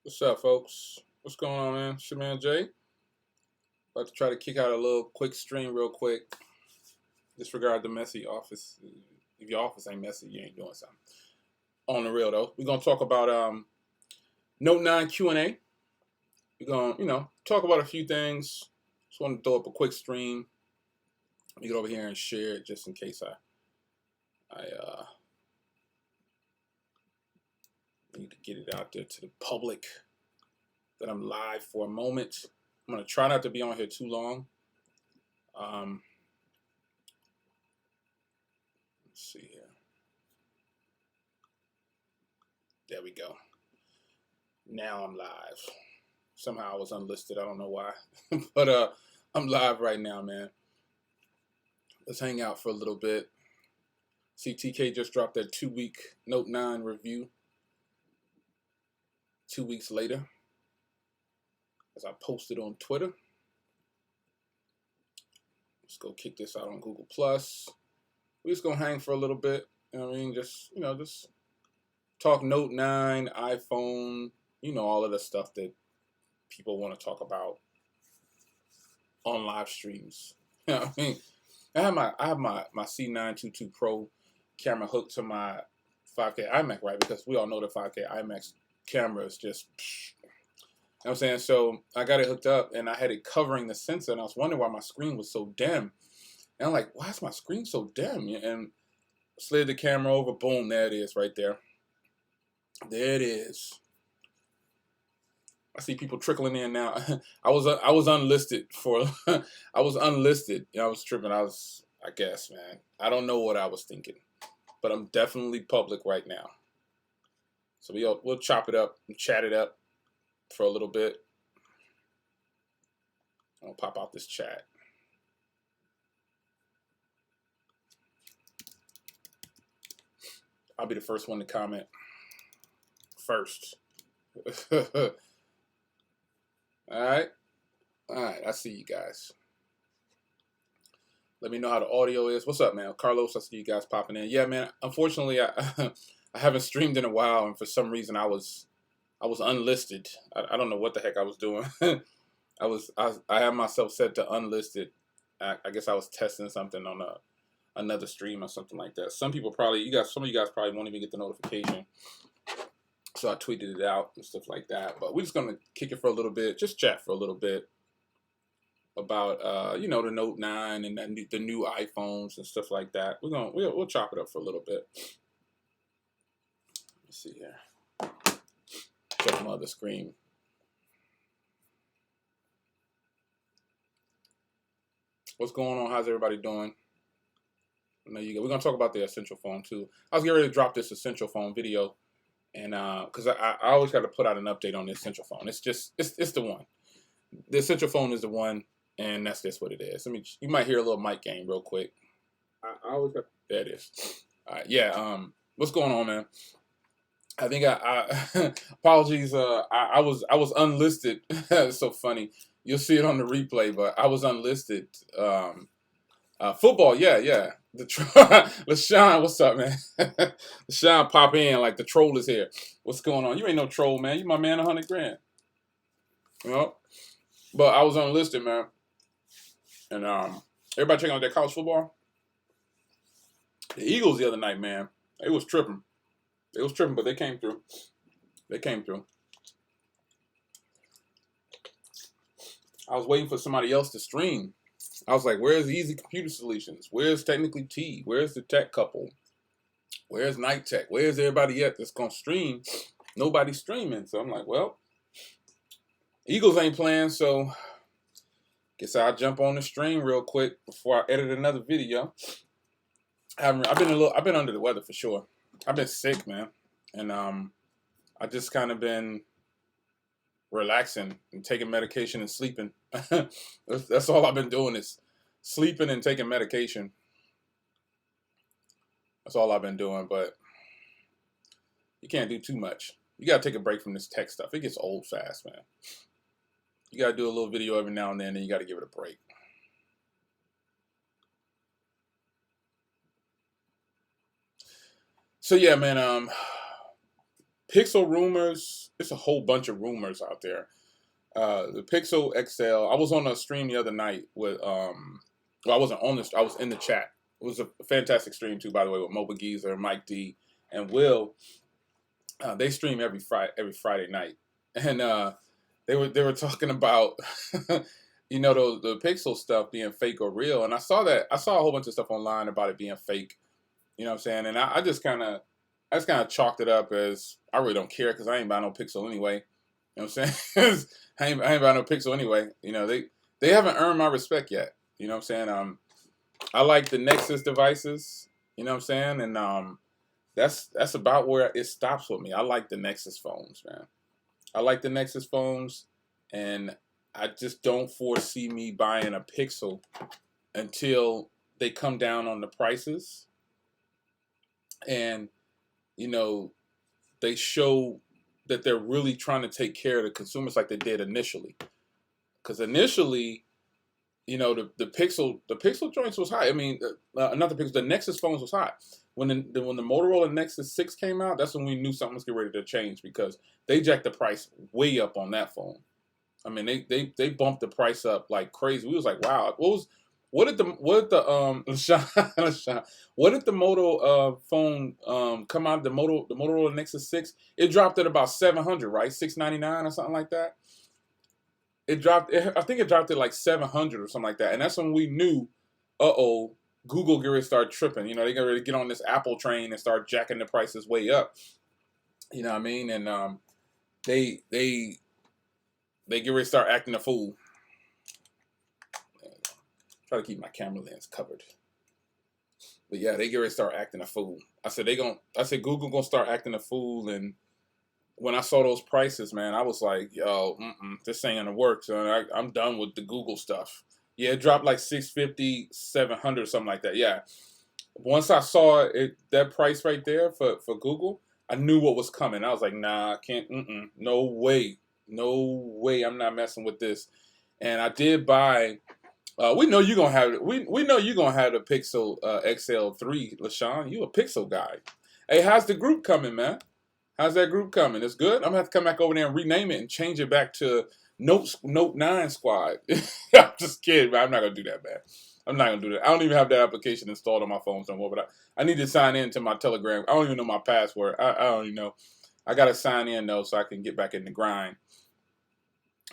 What's up, folks? What's going on, man? It's your man Jay. About to try to kick out a little quick stream real quick. Disregard the messy office. If your office ain't messy, you ain't doing something. On the real though, we're gonna talk about Note 9 Q&A. We're gonna, talk about a few things. Just want to throw up a quick stream. Let me get over here and share it just in case I need to get it out there to the public that I'm live for a moment. I'm gonna try not to be on here too long. Let's see here. There we go. Now I'm live. Somehow I was unlisted. I don't know why. But I'm live right now, man. Let's hang out for a little bit. CTK just dropped that 2-week Note 9 review. 2 weeks later, as I posted on Twitter. Let's go kick this out on Google Plus. We're just gonna hang for a little bit. You know what I mean? Just talk Note 9, iPhone, all of the stuff that people want to talk about on live streams. You know what I mean? I have my C922 Pro camera hooked to my 5K iMac, right? Because we all know the 5K iMac camera is just, you know what I'm saying? So I got it hooked up and I had it covering the sensor, and I was wondering why my screen was so dim. And I'm like, why is my screen so dim? And slid the camera over, boom, there it is right there. There it is. I see people trickling in now. I was unlisted for I was unlisted. I was tripping. I guess, man. I don't know what I was thinking. But I'm definitely public right now. So we'll chop it up and chat it up for a little bit. I'll pop out this chat. I'll be the first one to comment. First. All right, I see you guys. Let me know how the audio is. What's up, man? Carlos, I see you guys popping in. Yeah, man. Unfortunately, I I haven't streamed in a while, and for some reason, I was unlisted. I don't know what the heck I was doing. I had myself set to unlisted. I guess I was testing something on another stream or something like that. Some of you guys probably won't even get the notification. So I tweeted it out and stuff like that. But we're just gonna kick it for a little bit, just chat for a little bit about the Note 9 and the new iPhones and stuff like that. We'll chop it up for a little bit. Let's see here. Check my other screen. What's going on? How's everybody doing? We're gonna talk about the Essential Phone too. I was getting ready to drop this Essential Phone video. And because I always got to put out an update on the Essential Phone. It's the one. The Essential Phone is the one, and that's just what it is. You might hear a little mic gain real quick. I always got. There it is. All right, yeah. What's going on, man? I think I apologies. I was unlisted. It's so funny. You'll see it on the replay, but I was unlisted. Football, yeah. LaShawn, what's up, man? LaShawn pop in like the troll is here. What's going on? You ain't no troll, man. You my man, $100,000. But I was unlisted, man. And everybody checking out that college football. The Eagles the other night, man. They was tripping. But they came through. I was waiting for somebody else to stream. I was like, where's Easy Computer Solutions? Where's Technically T? Where's the Tech Couple? Where's Night Tech? Where's everybody at that's going to stream? Nobody's streaming. So I'm like, well, Eagles ain't playing, so guess I'll jump on the stream real quick before I edit another video. I've been under the weather for sure. I've been sick, man. And I just kind of been relaxing and taking medication and sleeping. That's all I've been doing is sleeping and taking medication. That's all I've been doing, but you can't do too much. You gotta take a break from this tech stuff. It gets old fast, man. You gotta do a little video every now and then you gotta give it a break. So yeah, man, Pixel rumors. It's a whole bunch of rumors out there. The Pixel XL. I was on a stream the other night with well, I wasn't on this. I was in the chat. It was a fantastic stream too, by the way, with Mobile Geezer, Mike D, and Will. They stream every Friday night, and they were talking about the Pixel stuff being fake or real, and I saw a whole bunch of stuff online about it being fake. You know what I'm saying? And I just kind of chalked it up as I really don't care because I ain't buying no Pixel anyway. You know what I'm saying? I ain't buying no Pixel anyway. They haven't earned my respect yet. You know what I'm saying? I like the Nexus devices. You know what I'm saying? And that's about where it stops with me. I like the Nexus phones, man. I like the Nexus phones, and I just don't foresee me buying a Pixel until they come down on the prices, and they show that they're really trying to take care of the consumers like they did initially. Because initially, the Pixel joints was hot. I mean, not the Pixel, the Nexus phones was hot. When the Motorola Nexus 6 came out, that's when we knew something was getting ready to change because they jacked the price way up on that phone. I mean, they bumped the price up like crazy. We was like, wow, what did the Moto phone come out? The Motorola Nexus 6, it dropped at about $700, right? $699 or something like that. I think it dropped at like $700 or something like that, and that's when we knew, Google get ready to start tripping. They get ready to get on this Apple train and start jacking the prices way up. You know what I mean? And they get ready to start acting a fool. Try to keep my camera lens covered. But yeah, they get ready to start acting a fool. I said Google gonna start acting a fool, and when I saw those prices, man, I was like, yo, this ain't gonna work. So I'm done with the Google stuff. Yeah, it dropped like $650, $700, something like that. Yeah. Once I saw that price right there for Google, I knew what was coming. I was like, nah, I can't, no way. No way, I'm not messing with this. And I did buy, we know you're going to have it. We know you're going to have the Pixel XL3, LaShawn. You a Pixel guy. Hey, how's the group coming, man? How's that group coming? It's good? I'm going to have to come back over there and rename it and change it back to Note 9 Squad. I'm just kidding, man. I'm not going to do that, man. I'm not going to do that. I don't even have that application installed on my phone somewhere, but I need to sign in to my Telegram. I don't even know my password. I don't even know. I got to sign in, though, so I can get back in the grind.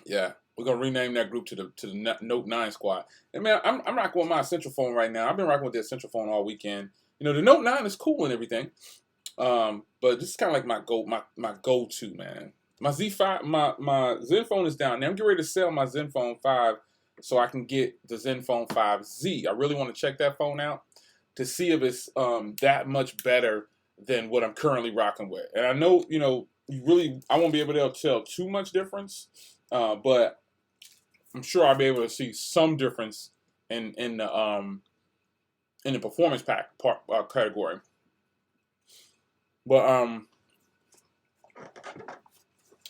Yeah, we're going to rename that group to the Note 9 Squad. And, man, I'm rocking with my Essential phone right now. I've been rocking with the Essential phone all weekend. The Note 9 is cool and everything. But this is kind of like my go-to, man. My Z5, my Zenfone is down. Now I'm getting ready to sell my Zenfone 5 so I can get the Zenfone 5Z. I really want to check that phone out to see if it's that much better than what I'm currently rocking with. And I know, I won't be able to tell too much difference, but I'm sure I'll be able to see some difference in the performance category. But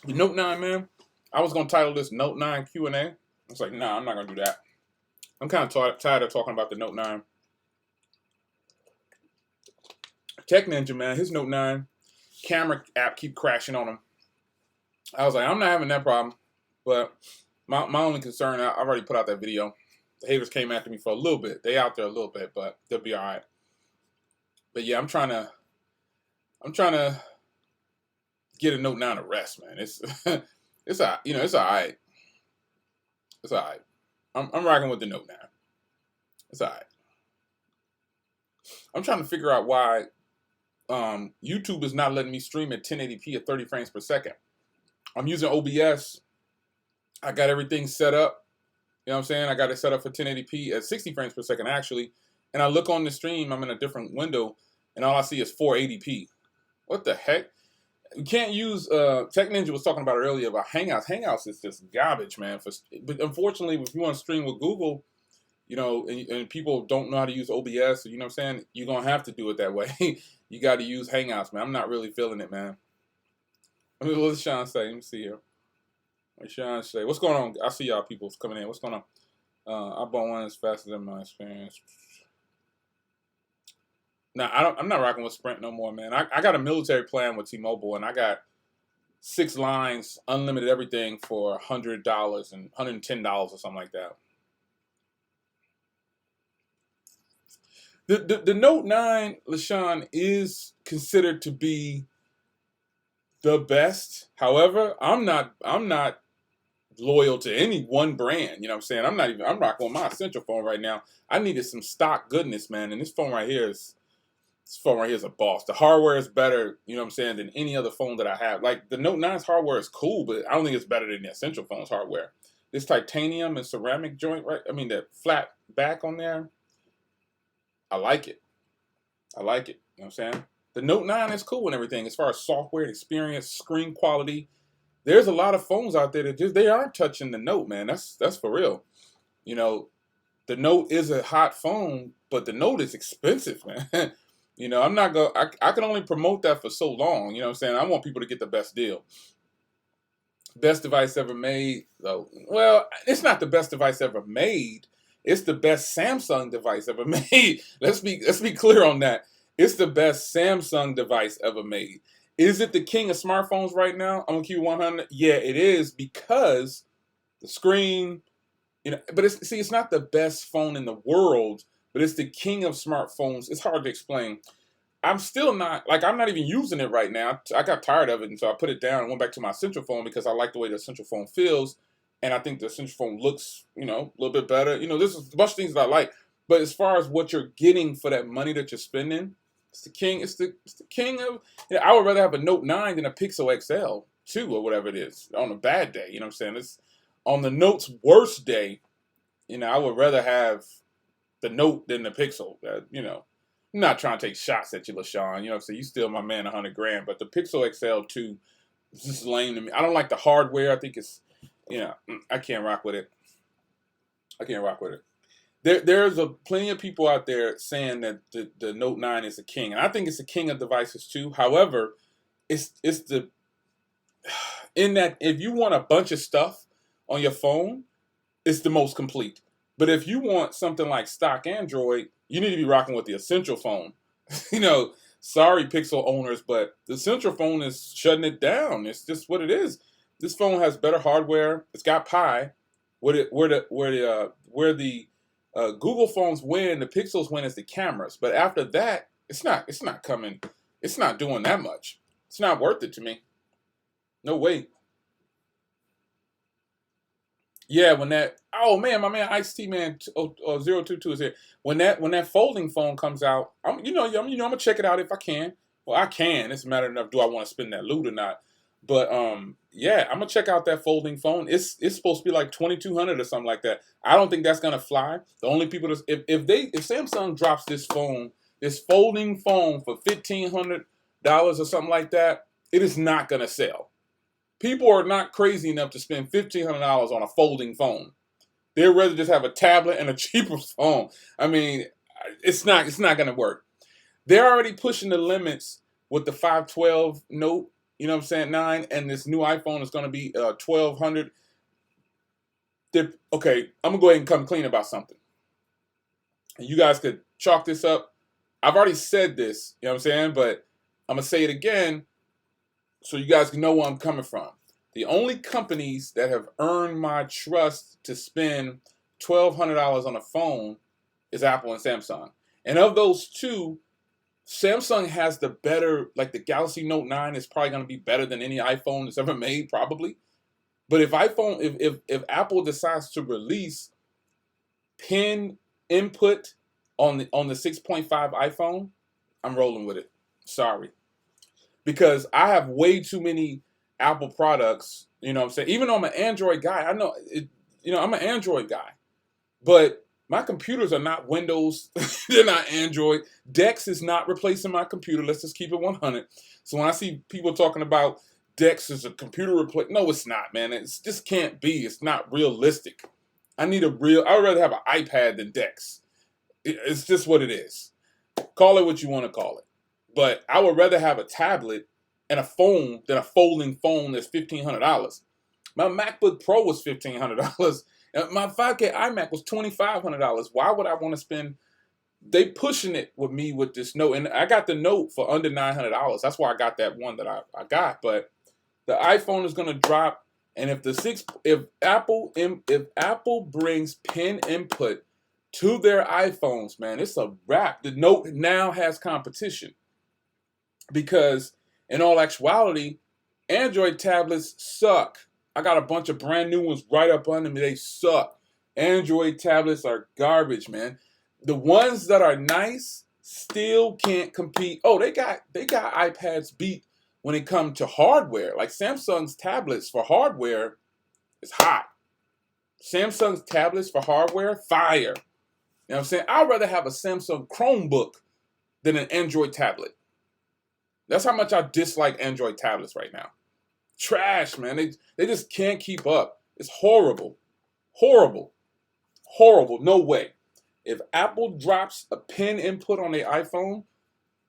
the Note 9, man, I was going to title this Note 9 Q&A. I was like, nah, I'm not going to do that. I'm kind of tired of talking about the Note 9. Tech Ninja, man, his Note 9 camera app keep crashing on him. I was like, I'm not having that problem. But my only concern, I've already put out that video. The haters came after me for a little bit. They out there a little bit, but they'll be all right. But yeah, I'm trying to get a Note 9 to rest, man. It's it's all right. It's all right. I'm rocking with the Note 9. It's all right. I'm trying to figure out why YouTube is not letting me stream at 1080p at 30 frames per second. I'm using OBS. I got everything set up. You know what I'm saying? I got it set up for 1080p at 60 frames per second, actually. And I look on the stream, I'm in a different window, and all I see is 480p. What the heck? You can't use, Tech Ninja was talking about it earlier about Hangouts. Hangouts is just garbage, man. But unfortunately, if you want to stream with Google, and people don't know how to use OBS, you know what I'm saying? You're going to have to do it that way. You got to use Hangouts, man. I'm not really feeling it, man. I mean, what does Sean say? Let me see here. What Sean say? What's going on? I see y'all people coming in. What's going on? I bought one as faster than my experience. Nah, I'm not rocking with Sprint no more, man. I got a military plan with T-Mobile, and I got 6 lines, unlimited everything for $100 and $110 or something like that. The Note 9, LaShawn, is considered to be the best. However, I'm not loyal to any one brand. You know what I'm saying? I'm rocking with my Essential phone right now. I needed some stock goodness, man, and this phone right here is a boss. The hardware is better, you know what I'm saying, than any other phone that I have. Like the Note 9's hardware is cool, but I don't think it's better than the Essential phone's hardware. This titanium and ceramic joint, right? I mean, that flat back on there, I like it. I like it. You know what I'm saying? The Note 9 is cool and everything as far as software experience, screen quality. There's a lot of phones out there that they aren't touching the Note, man. That's for real. You know, the Note is a hot phone, but the Note is expensive, man. You know, I'm not going I can only promote that for so long. You know what I'm saying? I want people to get the best deal. Best device ever made, though. Well, it's not the best device ever made. It's the best Samsung device ever made. Let's be clear on that. It's the best Samsung device ever made. Is it the king of smartphones right now? I'm gonna keep 100. Yeah, it is, because the screen, you know. But it's not the best phone in the world, but it's the king of smartphones. It's hard to explain. I'm still not, like, I'm not even using it right now. I got tired of it, and so I put it down and went back to my Essential phone because I like the way the Essential phone feels, and I think the Essential phone looks, you know, a little bit better. You know, there's a bunch of things that I like, but as far as what you're getting for that money that you're spending, it's the king. It's the king of. You know, I would rather have a Note 9 than a Pixel XL 2 or whatever it is on a bad day. You know what I'm saying? It's on the Note's worst day. You know, I would rather have the Note than the Pixel. You know. I'm not trying to take shots at you, LaShawn. You know what I'm saying? You still my man, 100 grand. But the Pixel XL 2 is just lame to me. I don't like the hardware. I think it's, you know, I can't rock with it. I can't rock with it. There's plenty of people out there saying that the Note 9 is a king. And I think it's a king of devices too. However, it's the, in that if you want a bunch of stuff on your phone, it's the most complete. But if you want something like stock Android, you need to be rocking with the Essential phone. You know, sorry, Pixel owners, but the Essential phone is shutting it down. It's just what it is. This phone has better hardware. It's got Pi. Where the Google phones win, the Pixels win is the cameras. But after that, it's not coming. It's not doing that much. It's not worth it to me. No way. Yeah, when that, oh man, my man Ice T Man 022 is here. When that folding phone comes out, I'm gonna check it out if I can. Well, I can. It's a matter of do I want to spend that loot or not. But yeah, I'm gonna check out that folding phone. It's supposed to be like 2,200 or something like that. I don't think that's gonna fly. The only people that if Samsung drops this folding phone for $1,500 or something like that, it is not gonna sell. People are not crazy enough to spend $1,500 on a folding phone. They'd rather just have a tablet and a cheaper phone. I mean, it's not going to work. They're already pushing the limits with the 512 Note, you know what I'm saying, 9, and this new iPhone is going to be 1,200. Okay, I'm going to go ahead and come clean about something. And you guys could chalk this up. I've already said this, you know what I'm saying, but I'm going to say it again so you guys can know where I'm coming from. The only companies that have earned my trust to spend $1,200 on a phone is Apple and Samsung. And of those two, Samsung has the better, like the Galaxy Note 9 is probably going to be better than any iPhone that's ever made, probably. But if Apple decides to release pin input on the 6.5 iPhone, I'm rolling with it. Sorry. Because I have way too many Apple products, you know what I'm saying? Even though I'm an Android guy, I know it, you know, I'm an Android guy. But my computers are not Windows. They're not Android. Dex is not replacing my computer. Let's just keep it 100. So when I see people talking about Dex as a computer replace, no, it's not, man. It just can't be. It's not realistic. I would rather have an iPad than Dex. It's just what it is. Call it what you want to call it. But I would rather have a tablet and a phone than a folding phone that's $1,500. My MacBook Pro was $1,500. My 5K iMac was $2,500. Why would I want to spend? They pushing it with me with this Note, and I got the Note for under $900. That's why I got that one that I got. But The iPhone is gonna drop, and if Apple brings pen input to their iPhones, man, it's a wrap. The Note now has competition because, in all actuality, Android tablets suck. I got a bunch of brand new ones right up under me. They suck. Android tablets are garbage, man. The ones that are nice still can't compete. Oh, they got iPads beat when it comes to hardware. Like Samsung's tablets for hardware is hot. Samsung's tablets for hardware, fire. You know what I'm saying? I'd rather have a Samsung Chromebook than an Android tablet. That's how much I dislike Android tablets right now. Trash, man. They just can't keep up. It's horrible. Horrible. Horrible. No way. If Apple drops a pen input on their iPhone,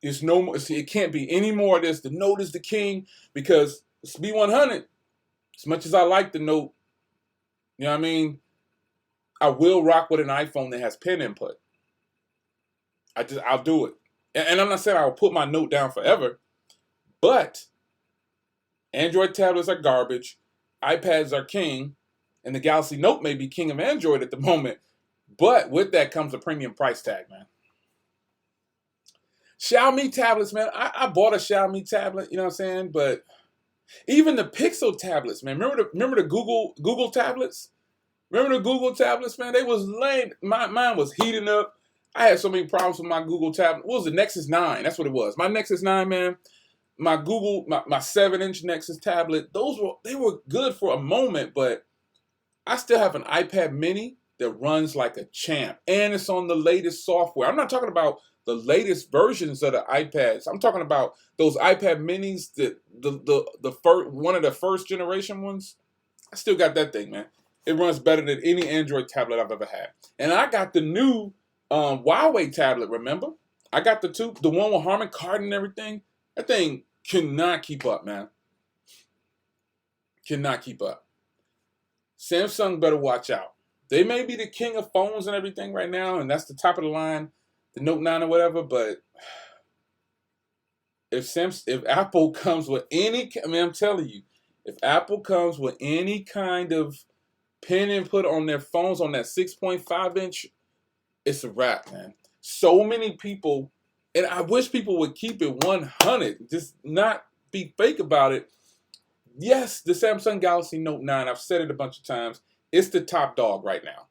it's no more. See, it can't be any more of this. The Note is the king because it's B100. As much as I like the Note, you know what I mean? I will rock with an iPhone that has pen input. I'll do it. And I'm not saying I'll put my Note down forever, but Android tablets are garbage. iPads are king, and the Galaxy Note may be king of Android at the moment. But with that comes a premium price tag, man. Xiaomi tablets, man. I bought a Xiaomi tablet, you know what I'm saying? But even the Pixel tablets, man. Remember the Google tablets? Remember the Google tablets, man? They was lame. Mine was heating up. I had so many problems with my Google tablet. What was the Nexus 9? That's what it was. My Nexus 9, man. My 7-inch Nexus tablet. They were good for a moment, but I still have an iPad mini that runs like a champ. And it's on the latest software. I'm not talking about the latest versions of the iPads. I'm talking about those iPad minis, one of the first generation ones. I still got that thing, man. It runs better than any Android tablet I've ever had. And I got the new Huawei tablet, remember? I got the one with Harman Kardon and everything. That thing cannot keep up, man. Cannot keep up. Samsung better watch out. They may be the king of phones and everything right now, and that's the top of the line, the Note 9 or whatever, but if Apple comes with I'm telling you, if Apple comes with any kind of pen input on their phones on that 6.5-inch, it's a wrap, man. So many people, and I wish people would keep it 100, just not be fake about it. Yes, the Samsung Galaxy Note 9, I've said it a bunch of times, it's the top dog right now.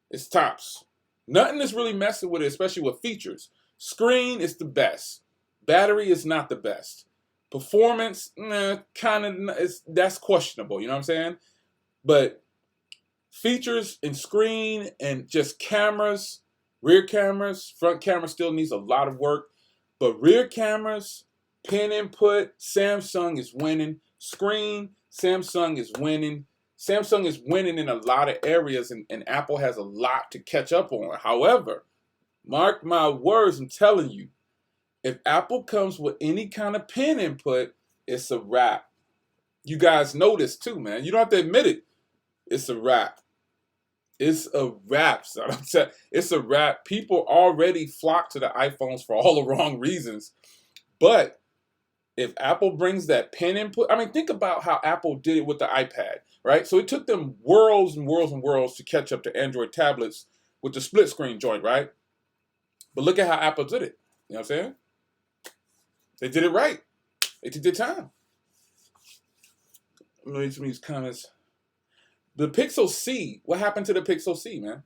It's tops. Nothing is really messing with it, especially with features. Screen is the best. Battery is not the best. Performance, that's questionable, you know what I'm saying? But features and screen and just cameras, rear cameras, front camera still needs a lot of work. But rear cameras, pen input, Samsung is winning. Screen, Samsung is winning. Samsung is winning in a lot of areas, and Apple has a lot to catch up on. However, mark my words, I'm telling you, if Apple comes with any kind of pen input, it's a wrap. You guys know this too, man. You don't have to admit it. It's a wrap. It's a wrap, son. It's a wrap. People already flock to the iPhones for all the wrong reasons. But if Apple brings that pen input, I mean, think about how Apple did it with the iPad, right? So it took them worlds and worlds and worlds to catch up to Android tablets with the split screen joint, right? But look at how Apple did it. You know what I'm saying? They did it right. They took their time. Let me read some of these comments. The Pixel C. What happened to the Pixel C, man?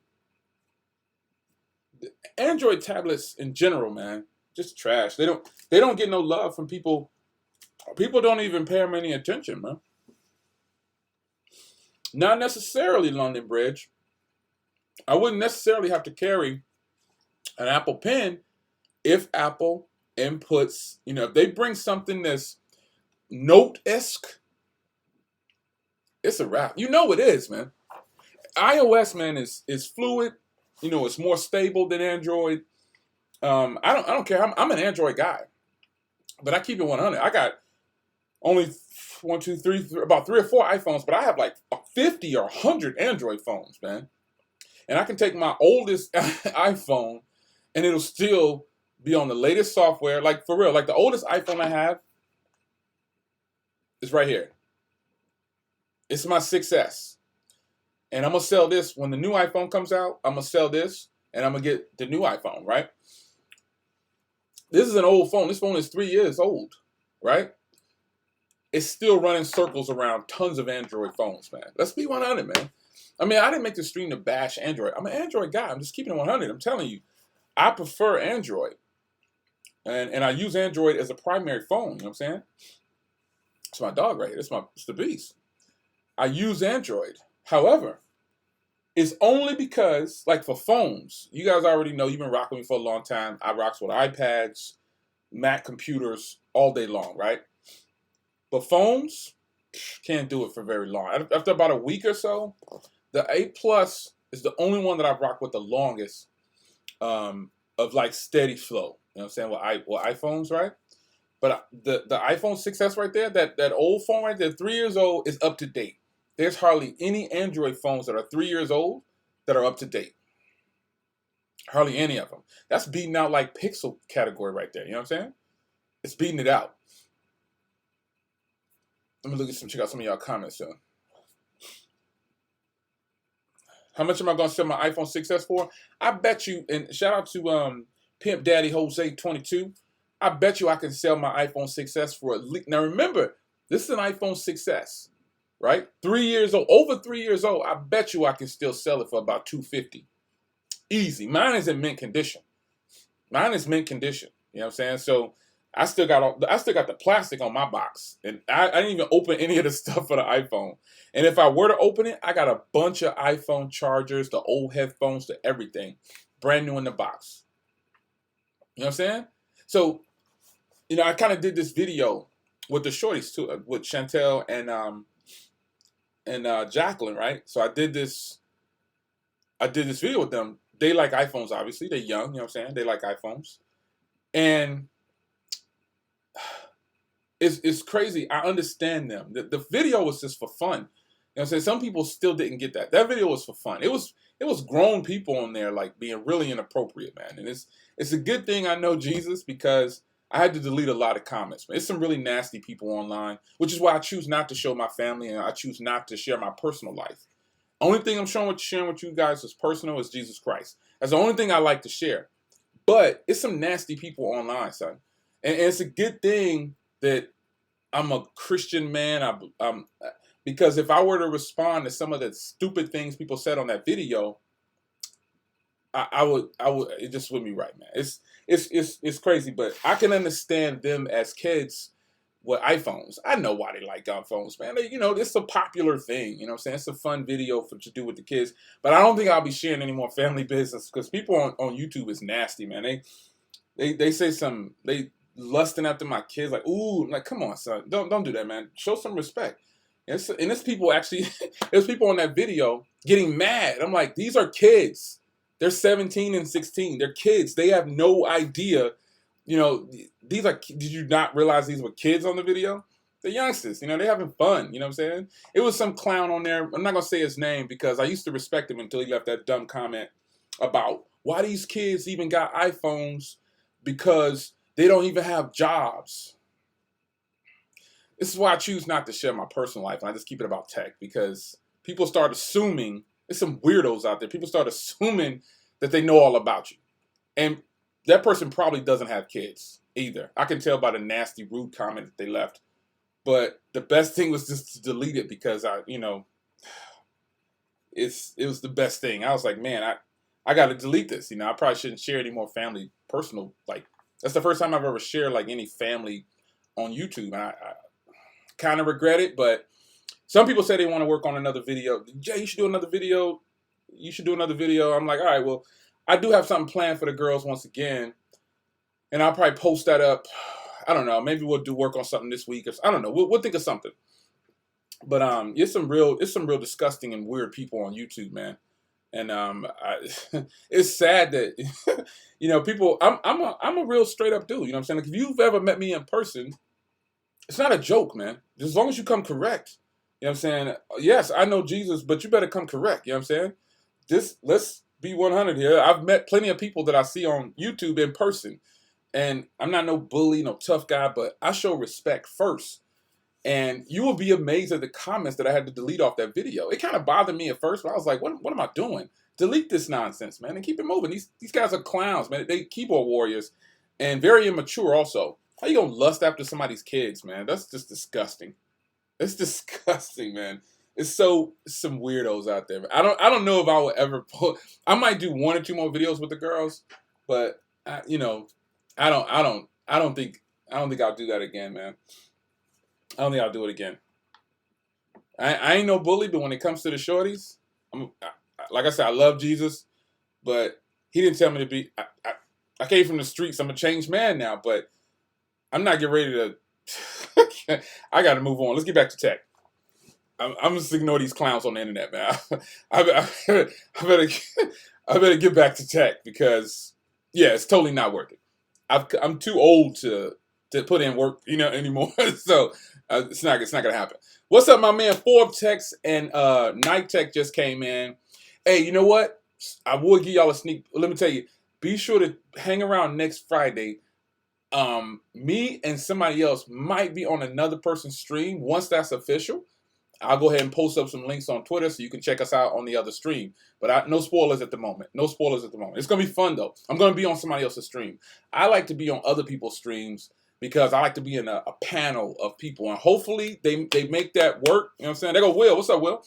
The Android tablets in general, man, just trash. They don't get no love from people. People don't even pay them any attention, man. Not necessarily London Bridge. I wouldn't necessarily have to carry an Apple Pen if Apple inputs, if they bring something that's Note-esque, it's a wrap. You know it is, man. iOS, man, is fluid. It's more stable than Android. I don't care. I'm an Android guy, but I keep it 100. I got only about 3 or 4 iPhones, but I have like 50 or 100 Android phones, man. And I can take my oldest iPhone, and it'll still be on the latest software. Like, for real, like the oldest iPhone I have is right here. It's my 6S. And I'm going to sell this when the new iPhone comes out. I'm going to sell this and I'm going to get the new iPhone, right? This is an old phone. This phone is 3 years old, right? It's still running circles around tons of Android phones, man. Let's be 100, man. I mean, I didn't make the stream to bash Android. I'm an Android guy. I'm just keeping it 100. I'm telling you, I prefer Android. And I use Android as a primary phone, you know what I'm saying? It's my dog right here. It's the beast. I use Android. However, it's only because, like for phones, you guys already know, you've been rocking me for a long time. I rocks with iPads, Mac computers all day long, right? But phones, can't do it for very long. After about a week or so, the 8 Plus is the only one that I've rocked with the longest of like steady flow. You know what I'm saying? With iPhones, right? But the iPhone 6S right there, that old phone right there, 3 years old, is up to date. There's hardly any Android phones that are 3 years old that are up to date. Hardly any of them. That's beating out like Pixel category right there. You know what I'm saying? It's beating it out. Let me check out some of y'all comments soon. How much am I gonna sell my iPhone 6S for? I bet you, and shout out to Pimp Daddy Jose 22. I bet you I can sell my iPhone 6S for at least. Now remember, this is an iPhone 6S, right? 3 years old, over 3 years old. I bet you I can still sell it for about $250. Easy. Mine is in mint condition. Mine is mint condition. You know what I'm saying? So I still got the plastic on my box, and I didn't even open any of the stuff for the iPhone. And if I were to open it, I got a bunch of iPhone chargers, the old headphones, the everything, brand new in the box. You know what I'm saying? So, you know, I kind of did this video with the shorties too, with Chantel and Jacqueline, right? So I did this video with them. They like iPhones, obviously. They're young, you know what I'm saying? They like iPhones. And it's crazy. I understand them. The video was just for fun. You know what I'm saying? Some people still didn't get that. That video was for fun. It was grown people on there like being really inappropriate, man. And it's a good thing I know Jesus, because I had to delete a lot of comments. It's some really nasty people online, which is why I choose not to show my family, and I choose not to share my personal life. Only thing I'm sharing with you guys is personal, is Jesus Christ. That's the only thing I like to share. But it's some nasty people online, son. And it's a good thing that I'm a Christian man. Because if I were to respond to some of the stupid things people said on that video, I would it just wouldn't be right, man. It's crazy, but I can understand them as kids with iPhones. I know why they like iPhones, man. You know, it's a popular thing. You know what I'm saying? It's a fun video to do with the kids. But I don't think I'll be sharing any more family business, because people on YouTube is nasty, man. They say they lusting after my kids, like, ooh, like, come on, son. Don't do that, man. Show some respect. And there's people actually, there's people on that video getting mad. I'm like, these are kids. They're 17 and 16. They're kids. They have no idea. You know, did you not realize these were kids on the video? They're youngsters. You know, they're having fun. You know what I'm saying? It was some clown on there. I'm not going to say his name, because I used to respect him until he left that dumb comment about why these kids even got iPhones, because they don't even have jobs. This is why I choose not to share my personal life, and I just keep it about tech, because people start assuming, there's some weirdos out there, people start assuming that they know all about you. And that person probably doesn't have kids either. I can tell by the nasty, rude comment that they left. But the best thing was just to delete it, because it was the best thing. I was like, man, I got to delete this. You know, I probably shouldn't share any more family personal. Like, that's the first time I've ever shared like any family on YouTube. And I kind of regret it, but some people say they want to work on another video. Jay, you should do another video. You should do another video. I'm like, all right, well, I do have something planned for the girls once again, and I'll probably post that up. I don't know. Maybe we'll do work on something this week. Or, I don't know. We'll think of something. But it's some real disgusting and weird people on YouTube, man. And it's sad that you know, people. I'm a real straight up dude. You know what I'm saying? Like, if you've ever met me in person, it's not a joke, man. As long as you come correct. You know what I'm saying? Yes, I know Jesus, but you better come correct. You know what I'm saying? Let's be 100 here. I've met plenty of people that I see on YouTube in person, and I'm not no bully, no tough guy, but I show respect first. And you will be amazed at the comments that I had to delete off that video. It kind of bothered me at first, but I was like, what am I doing? Delete this nonsense, man, and keep it moving. These guys are clowns, man. They keyboard warriors and very immature also. How you gonna lust after somebody's kids, man? That's just disgusting. It's disgusting, man. It's some weirdos out there. I don't know if I will ever put. I might do one or two more videos with the girls, but you know, I don't think I'll do that again, man. I don't think I'll do it again. I ain't no bully, but when it comes to the shorties, like I said, I love Jesus, but he didn't tell me to be. I came from the streets. I'm a changed man now, but I'm not getting ready to. I got to move on. Let's get back to tech. I'm just ignore these clowns on the internet, man. I better get back to tech because yeah, it's totally not working. I'm too old to put in work, anymore. So it's not gonna happen. What's up, my man? Forbes Techs and Night Tech just came in. Hey, you know what? I will give y'all a sneak. Let me tell you. Be sure to hang around next Friday. Me and somebody else might be on another person's stream. Once that's official, I'll go ahead and post up some links on Twitter so you can check us out on the other stream. But no spoilers at the moment. No spoilers at the moment. It's going to be fun, though. I'm going to be on somebody else's stream. I like to be on other people's streams because I like to be in a panel of people. And hopefully they make that work. You know what I'm saying? They go, Will. What's up, Will?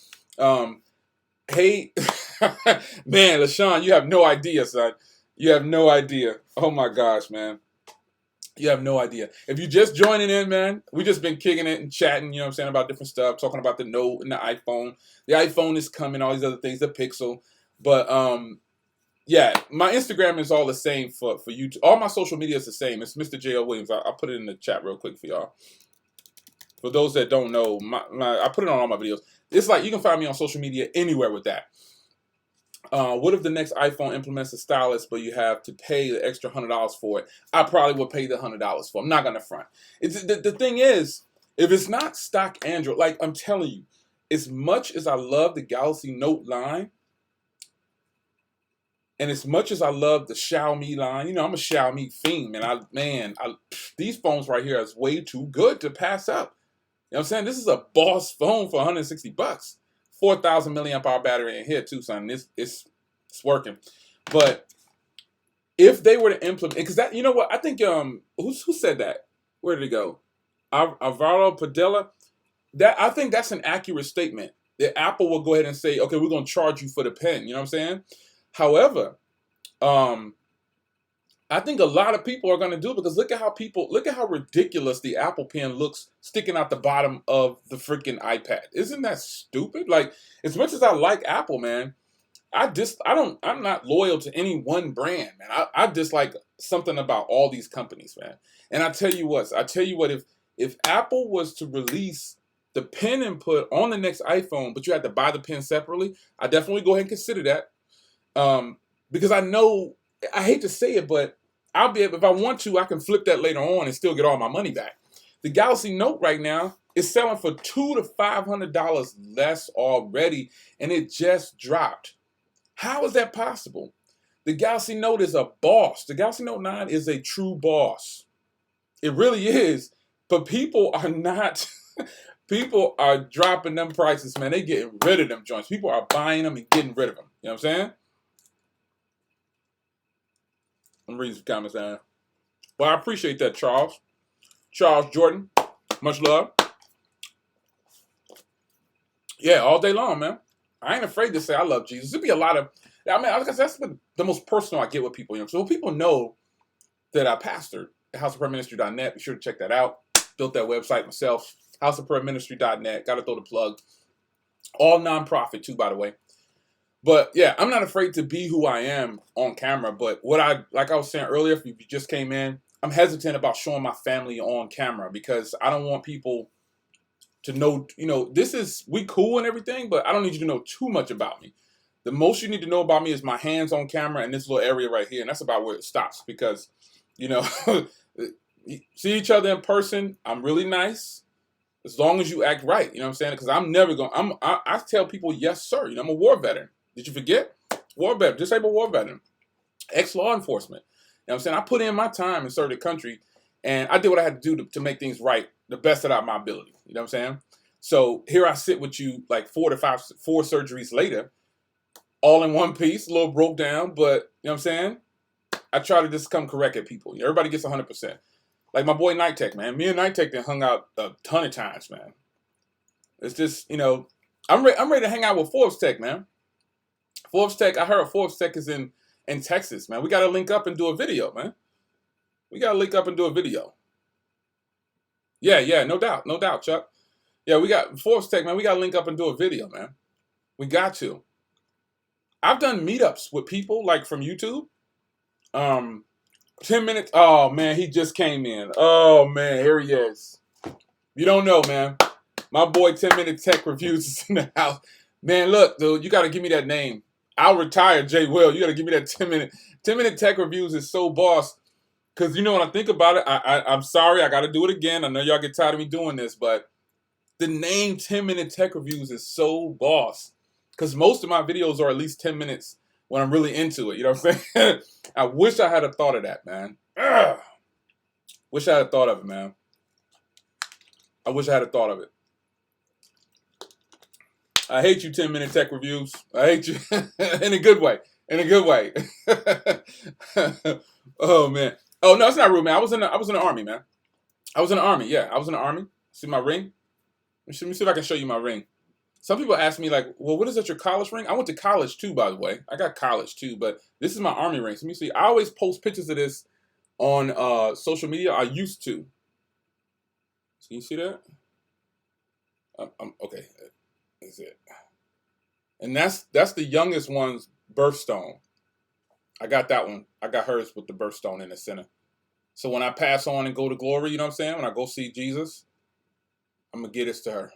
Hey, man, LaShawn, you have no idea, son. You have no idea. Oh, my gosh, man. You have no idea. If you're just joining in, man, we just been kicking it and chatting, you know what I'm saying, about different stuff, talking about the Note and the iPhone. The iPhone is coming, all these other things, the Pixel. But, yeah, my Instagram is all the same for YouTube. All my social media is the same. It's Mr. J.O. Williams. I'll put it in the chat real quick for y'all. For those that don't know, I put it on all my videos. It's like you can find me on social media anywhere with that. What if the next iPhone implements a stylus, but you have to pay the extra $100 for it? I probably would pay the $100 for it. I'm not going to front. The thing is, if it's not stock Android, like I'm telling you, as much as I love the Galaxy Note line, and as much as I love the Xiaomi line, I'm a Xiaomi fiend, man. These phones right here is way too good to pass up. You know what I'm saying? This is a boss phone for $160. 4,000 milliamp hour battery in here too, son. It's working. But if they were to implement, because that, you know what, I think who said that? Where did it go? Alvaro Padilla. That, I think that's an accurate statement. That Apple will go ahead and say, okay, we're gonna charge you for the pen. You know what I'm saying? However, I think a lot of people are going to do it because look at how ridiculous the Apple Pen looks sticking out the bottom of the freaking iPad. Isn't that stupid? Like, as much as I like Apple, man, I'm not loyal to any one brand, man. I dislike something about all these companies, man. And I tell you what, if Apple was to release the pen input on the next iPhone, but you had to buy the pen separately, I definitely go ahead and consider that. Because I hate to say it, but I'll be able, if I want to, I can flip that later on and still get all my money back. The Galaxy Note right now is selling for $200 to $500 less already, and it just dropped. How is that possible? The Galaxy Note is a boss. The Galaxy Note 9 is a true boss. It really is. But people are not, people are dropping them prices, man. They getting rid of them joints. People are buying them and getting rid of them. You know what I'm saying? I'm reading some comments down. Well, I appreciate that, Charles. Charles Jordan. Much love. Yeah, all day long, man. I ain't afraid to say I love Jesus. There'll be a lot of, that's the most personal I get with people. So people know that I pastored at houseofprayerministry.net. Be sure to check that out. Built that website myself. houseofprayerministry.net. Got to throw the plug. All nonprofit, too, by the way. But yeah, I'm not afraid to be who I am on camera. But like I was saying earlier, if you just came in, I'm hesitant about showing my family on camera because I don't want people to know, we cool and everything, but I don't need you to know too much about me. The most you need to know about me is my hands on camera and this little area right here. And that's about where it stops because, see each other in person. I'm really nice. As long as you act right, you know what I'm saying? Because I'm never going, I tell people, yes, sir. I'm a war veteran. Did you forget? War veteran, disabled war veteran, ex-law enforcement. You know what I'm saying? I put in my time and served the country, and I did what I had to do to make things right the best of my ability. You know what I'm saying? So here I sit with you like 4 surgeries later, all in one piece, a little broke down, but you know what I'm saying? I try to just come correct at people. Everybody gets 100%. Like my boy Night Tech, man. Me and Night Tech hung out a ton of times, man. It's just, I'm ready to hang out with Forbes Tech, man. Forbes Tech, I heard Forbes Tech is in Texas, man. We got to link up and do a video, man. We got to link up and do a video. Yeah, no doubt, Chuck. Yeah, we got Forbes Tech, man. We got to link up and do a video, man. We got to. I've done meetups with people like from YouTube. 10 minutes. Oh, man, he just came in. Oh, man, here he is. You don't know, man. My boy 10-Minute Tech Reviews is in the house. Man, look, dude, you got to give me that name. I'll retire, Jay Will. You got to give me that 10-Minute Tech Reviews is so boss. Because, when I think about it, I'm sorry. I got to do it again. I know y'all get tired of me doing this, but the name 10-Minute Tech Reviews is so boss. Because most of my videos are at least 10 minutes when I'm really into it. You know what I'm saying? I wish I had a thought of that, man. Ugh. Wish I had a thought of it, man. I wish I had a thought of it. I hate you, 10-Minute Tech Reviews. I hate you in a good way. In a good way. Oh, man. Oh, no, it's not rude, man. I was in the Army, man. I was in the Army, yeah. I was in the Army. See my ring? Let me see if I can show you my ring. Some people ask me, like, well, what is that, your college ring? I went to college, too, by the way. I got college, too, but this is my Army ring. So let me see. I always post pictures of this on social media. I used to. Can you see that? Okay. That's it. And that's the youngest one's birthstone. I got that one. I got hers with the birthstone in the center. So when I pass on and go to glory, you know what I'm saying? When I go see Jesus, I'm going to get this to her.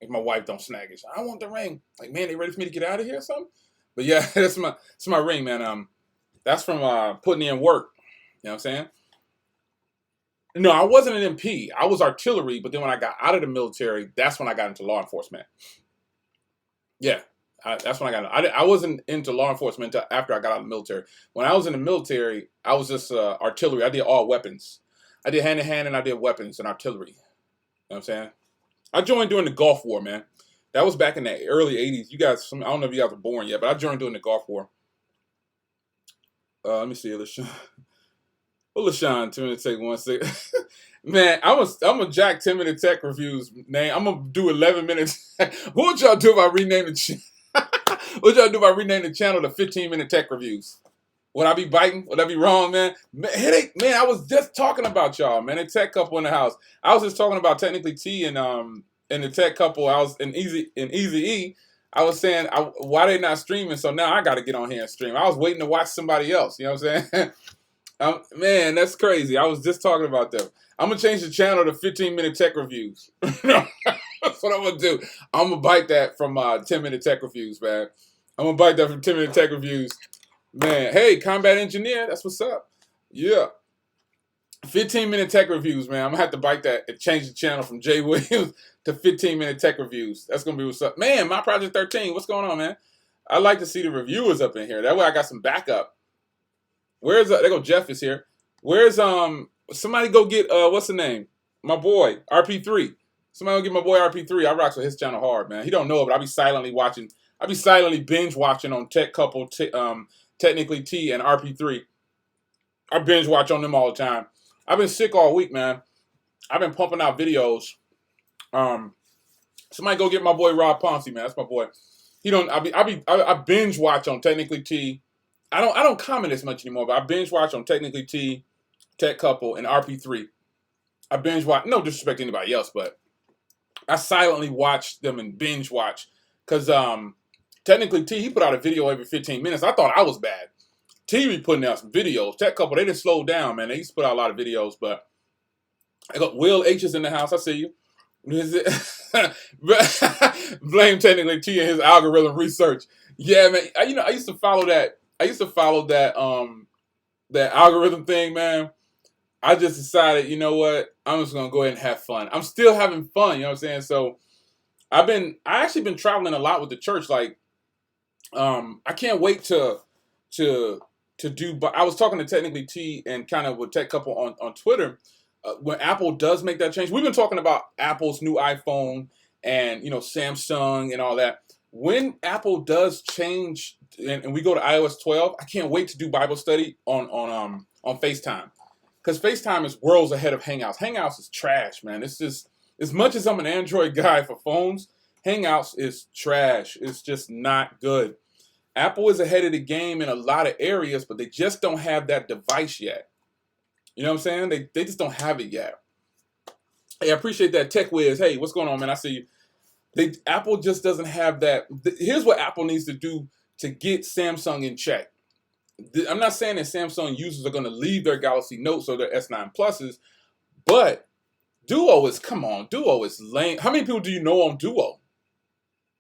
If my wife don't snag it. I want the ring. Like, man, they ready for me to get out of here or something? But yeah, that's my ring, man. That's from putting in work. You know what I'm saying? No, I wasn't an MP. I was artillery, but then when I got out of the military, that's when I got into law enforcement. Yeah, that's when I got. I wasn't into law enforcement until after I got out of the military. When I was in the military, I was just artillery. I did all weapons. I did hand-to-hand and I did weapons and artillery. You know what I'm saying? I joined during the Gulf War, man. That was back in the early 80s. You guys, I don't know if you guys were born yet, but I joined during the Gulf War. Let me see, LaShawn. Well, LaShawn, 10 minute take 1 second. Man, I'm a Jack 10-Minute Tech Reviews name. I'm gonna do 11 minutes. What would y'all do if I rename the channel? What would y'all do if I rename the channel to 15-Minute Tech Reviews? Would I be biting? Would I be wrong, man? Headache, man. I was just talking about y'all, man. A tech couple in the house. I was just talking about Technically T and the tech couple. I was in Easy E. I was saying why they not streaming. So now I got to get on here and stream. I was waiting to watch somebody else. You know what I'm saying? Man, that's crazy. I was just talking about them. I'm gonna change the channel to 15-Minute Tech Reviews. That's what I'm gonna do. I'm gonna bite that from 10-Minute Tech Reviews, man. I'm gonna bite that from 10-Minute Tech Reviews. Man, hey, Combat Engineer, that's what's up. Yeah. 15-Minute Tech Reviews, man. I'm going to have to bite that and change the channel from Jay Williams to 15-Minute Tech Reviews. That's going to be what's up. Man, my Project 13, what's going on, man? I like to see the reviewers up in here. That way I got some backup. Where's, there go Jeff is here. Where's, somebody go get, what's the name? My boy, RP3. Somebody go get my boy RP3. I rocks with his channel hard, man. He don't know it, but I be silently watching. I be silently binge watching on Tech Couple, Technically T and RP3. I binge watch on them all the time. I've been sick all week, man. I've been pumping out videos. Somebody go get my boy Rob Ponce, man. That's my boy. He don't. I binge watch on Technically T. I don't comment as much anymore, but I binge watch on Technically T, Tech Couple, and RP3. I binge watch. No disrespect to anybody else, but I silently watch them and binge watch because Technically T, he put out a video every 15 minutes. I thought I was bad. T be putting out some videos. Tech Couple, they didn't slow down, man. They used to put out a lot of videos, but I got Will H is in the house. I see you. Blame Technically T and his algorithm research. Yeah, man. I used to follow that. That algorithm thing, man. I just decided, you know what? I'm just gonna go ahead and have fun. I'm still having fun. You know what I'm saying? So I actually been traveling a lot with the church. Like, I can't wait to do. But I was talking to Technically T and kind of with Tech Couple on Twitter when Apple does make that change, we've been talking about Apple's new iPhone and Samsung and all that. When Apple does change and we go to iOS 12, I can't wait to do Bible study on FaceTime, because FaceTime is worlds ahead of Hangouts. Hangouts is trash, man. It's just, as much as I'm an Android guy for phones, Hangouts is trash. It's just not good. Apple is ahead of the game in a lot of areas, but they just don't have that device yet. You know what I'm saying? They just don't have it yet. Hey, I appreciate that, Tech Wiz. Hey, what's going on, man? I see you. Apple just doesn't have that. Here's what Apple needs to do to get Samsung in check. I'm not saying that Samsung users are going to leave their Galaxy Notes or their S9 Pluses, but Duo is, come on, Duo is lame. How many people do you know on Duo?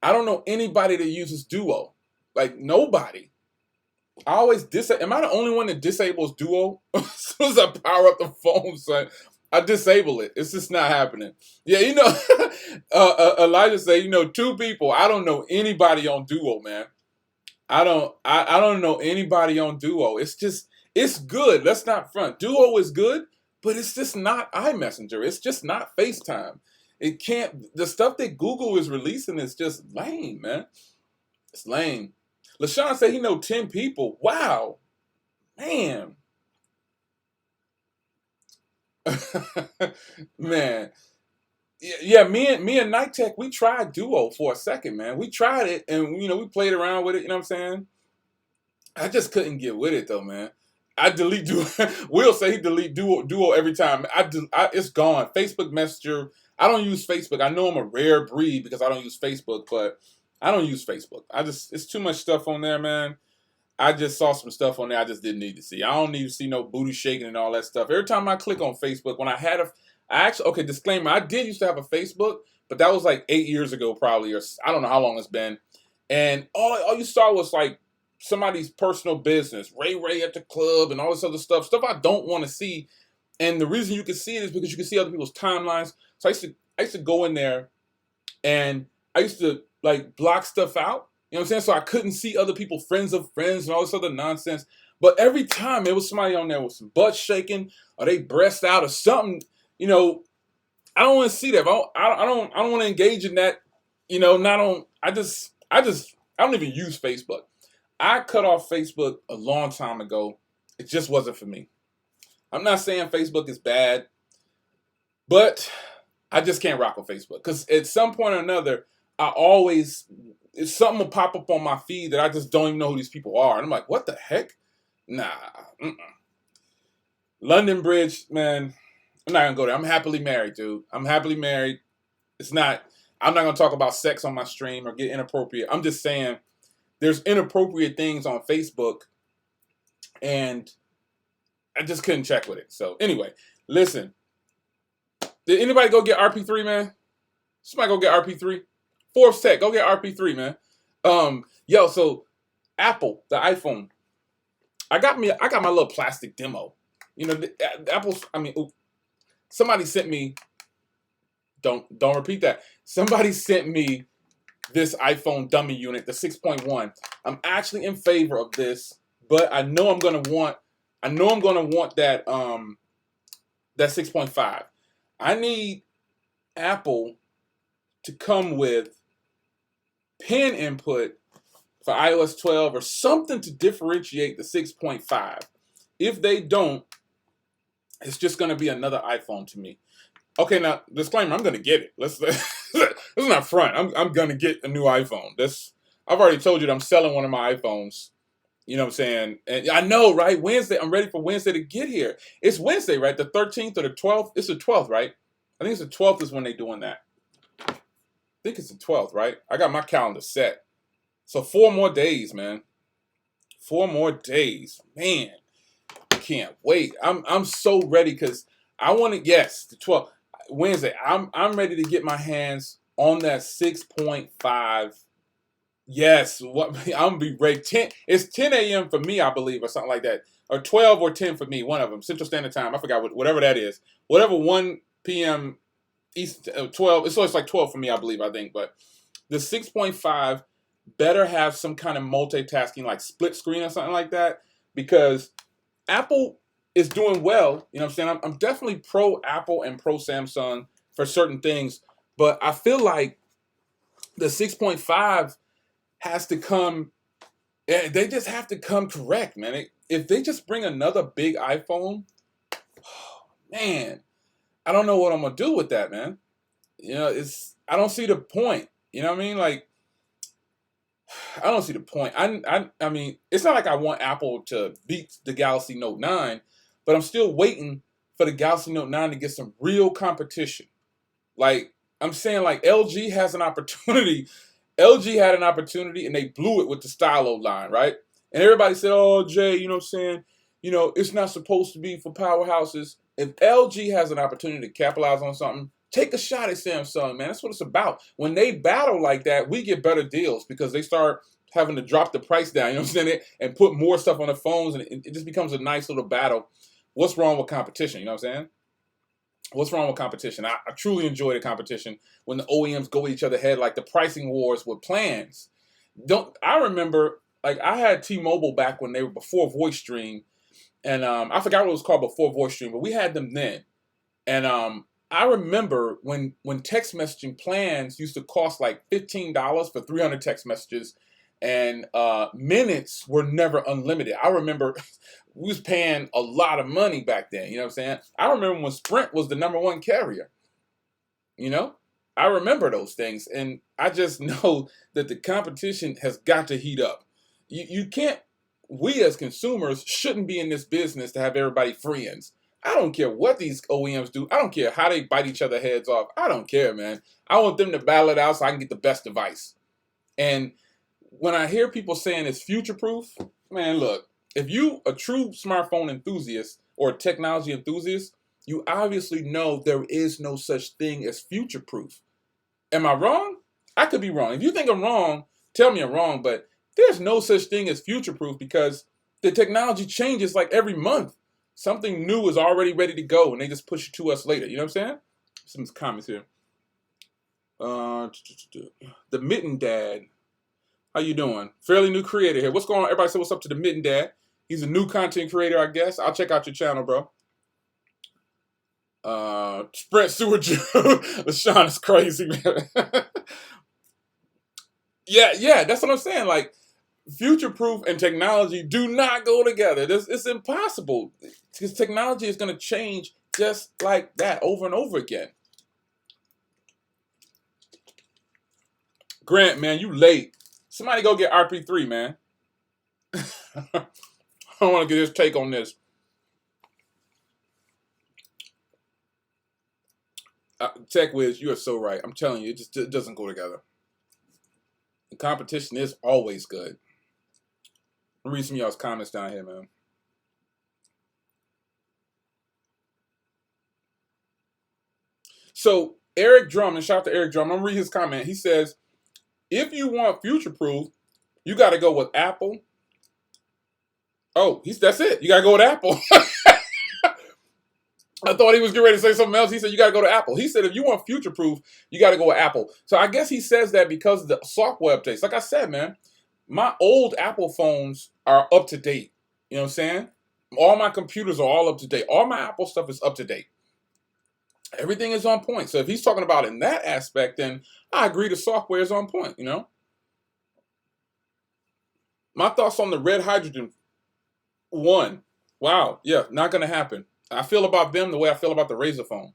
I don't know anybody that uses Duo. Like, nobody. I always am I the only one that disables Duo? As soon as I power up the phone, son, I disable it. It's just not happening. Yeah, Elijah say, 2 people. I don't know anybody on Duo, man. I don't know anybody on Duo. It's good. Let's not front. Duo is good, but it's just not iMessenger. It's just not FaceTime. The stuff that Google is releasing is just lame, man. It's lame. LaShawn said he know 10 people. Wow. Man. Man. Yeah, me and Night Tech, we tried Duo for a second, man. We tried it, and we played around with it, you know what I'm saying? I just couldn't get with it though, man. I delete Duo. Will say he delete Duo every time. It's gone. Facebook Messenger. I don't use Facebook. I know I'm a rare breed because I don't use Facebook, but I don't use Facebook. It's too much stuff on there, man. I just saw some stuff on there I just didn't need to see. I don't need to see no booty shaking and all that stuff. Every time I click on Facebook, when okay, disclaimer, I did used to have a Facebook, but that was like 8 years ago probably, or I don't know how long it's been. And all you saw was like somebody's personal business, Ray at the club and all this other stuff I don't want to see. And the reason you can see it is because you can see other people's timelines. So I used to go in there and I used to like block stuff out. You know what I'm saying? So I couldn't see other people, friends of friends and all this other nonsense. But every time there was somebody on there with some butt shaking or they breast out or something, I don't want to see that. I don't want to engage in that. I don't even use Facebook. I cut off Facebook a long time ago. It just wasn't for me. I'm not saying Facebook is bad, but I just can't rock with Facebook because at some point or another, something will pop up on my feed that I just don't even know who these people are. And I'm like, what the heck? Nah. London Bridge, man, I'm not going to go there. I'm happily married, dude. I'm happily married. I'm not going to talk about sex on my stream or get inappropriate. I'm just saying there's inappropriate things on Facebook, and I just couldn't check with it. So anyway, listen. Did anybody go get RP3, man? Somebody go get RP3? Forbes Tech, go get RP3, man. So Apple, the iPhone. I got my little plastic demo. Somebody sent me, don't repeat that. Somebody sent me this iPhone dummy unit, the 6.1. I'm actually in favor of this, but I know I'm gonna want that that 6.5. I need Apple to come with pen input for iOS 12 or something to differentiate the 6.5. If they don't, it's just going to be another iPhone to me. Okay, now, disclaimer, I'm going to get it. Let's not front. I'm going to get a new iPhone. I've already told you that I'm selling one of my iPhones. You know what I'm saying? And I know, right? Wednesday, I'm ready for Wednesday to get here. It's Wednesday, right? The 13th or the 12th? It's the 12th, right? I think it's the 12th is when they're doing that. I think it's the 12th, right? I got my calendar set. So 4 more days, man. 4 more days. Man, I can't wait. I'm so ready because I want to, yes, the 12th. Wednesday, I'm ready to get my hands on that 6.5. Yes, I'm gonna be ready. It's 10 a.m. for me, I believe, or something like that, or 12 or 10 for me. One of them, Central Standard Time. I forgot whatever that is. Whatever 1 p.m. East 12. It's like 12 for me, I believe. I think, but the 6.5 better have some kind of multitasking, like split screen or something like that, because Apple is doing well. You know what I'm saying? I'm definitely pro Apple and pro Samsung for certain things, but I feel like the 6.5 has to come. They just have to come correct, man. If they just bring another big iPhone, man, I don't know what I'm gonna do with that, man. I don't see the point. You know what I mean? Like, I don't see the point. I mean, it's not like I want Apple to beat the Galaxy Note 9, but I'm still waiting for the Galaxy Note 9 to get some real competition. Like, I'm saying, like, LG has an opportunity. LG had an opportunity and they blew it with the Stylo line, right? And everybody said, oh, Jay, you know what I'm saying? It's not supposed to be for powerhouses. If LG has an opportunity to capitalize on something, take a shot at Samsung, man. That's what it's about. When they battle like that, we get better deals because they start having to drop the price down, you know what I'm saying? And put more stuff on the phones, and it just becomes a nice little battle. What's wrong with competition, you know what I'm saying? What's wrong with competition? I truly enjoy the competition when the OEMs go at each other head, like the pricing wars with plans. I remember, like, I had T-Mobile back when they were before VoiceStream, and I forgot what it was called before VoiceStream, but we had them then. And I remember when text messaging plans used to cost like $15 for 300 text messages, and minutes were never unlimited. I remember we was paying a lot of money back then. You know what I'm saying? I remember when Sprint was the #1 carrier. I remember those things, and I just know that the competition has got to heat up. You can't. We as consumers shouldn't be in this business to have everybody friends. I don't care what these OEMs do. I don't care how they bite each other heads off. I don't care, man. I want them to battle it out so I can get the best device. And when I hear people saying it's future-proof, man, look, if you a true smartphone enthusiast or technology enthusiast, you obviously know there is no such thing as future-proof. Am I wrong? I could be wrong. If you think I'm wrong, tell me I'm wrong, but there's no such thing as future-proof because the technology changes like every month. Something new is already ready to go, and they just push it to us later. You know what I'm saying? Some comments here. The Mitten Dad. How you doing? Fairly new creator here. What's going on? Everybody say what's up to the Mitten Dad. He's a new content creator, I guess. I'll check out your channel, bro. Sprint Sewer Jew. LaShawn is crazy, man. Yeah, that's what I'm saying. Like, future-proof and technology do not go together. It's impossible. Because technology is going to change just like that over and over again. Grant, man, you late. Somebody go get RP3, man. I want to get his take on this. Tech Wiz, you are so right. I'm telling you, it doesn't go together. The competition is always good. I'll read some of y'all's comments down here, man. So, Eric Drum, and shout out to Eric Drum, I'm going to read his comment. He says, if you want future-proof, you got to go with Apple. Oh, that's it. You got to go with Apple. I thought he was getting ready to say something else. He said, you got to go to Apple. He said, if you want future-proof, you got to go with Apple. So I guess he says that because of the software updates. Like I said, man, my old Apple phones are up to date. You know what I'm saying? All my computers are all up to date. All my Apple stuff is up to date. Everything is on point. So if he's talking about in that aspect, then I agree the software is on point, you know? My thoughts on the red hydrogen one. Wow. Yeah, not going to happen. I feel about them the way I feel about the Razer phone.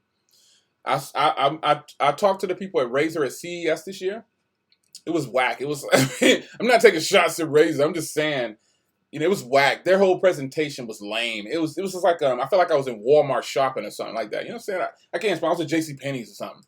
I talked to the people at Razer at CES this year. It was whack. It was. I'm not taking shots at Razer. I'm just saying, it was whack. Their whole presentation was lame. It was just like I felt like I was in Walmart shopping or something like that. You know what I'm saying? I can't explain. I was at JCPenney's or something.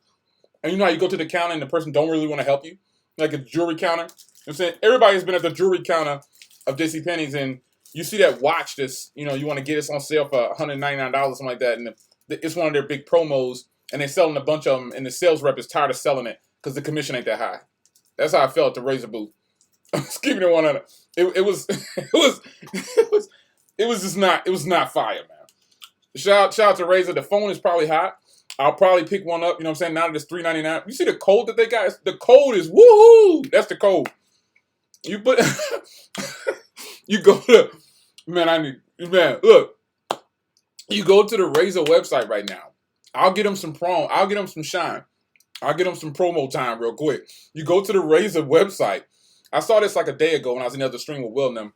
And you know how you go to the counter and the person don't really want to help you, like a jewelry counter. You know what I'm saying? Everybody's been at the jewelry counter of JCPenney's and you see that watch that's, you want to get this on sale for $199 or something like that, and it's one of their big promos, and they're selling a bunch of them, and the sales rep is tired of selling it because the commission ain't that high. That's how I felt at the Razer booth. I was keeping it 100. It was just not. It was not fire, man. Shout out to Razer. The phone is probably hot. I'll probably pick one up. You know what I'm saying? Now that it's $399. You see the code that they got? The code is woohoo. That's the code. You put. You go to. Man, look. You go to the Razer website right now. I'll get them some prom. I'll get them some shine. I'll get them some promo time real quick. You go to the Razer website. I saw this like a day ago when I was in the other stream with Will and them.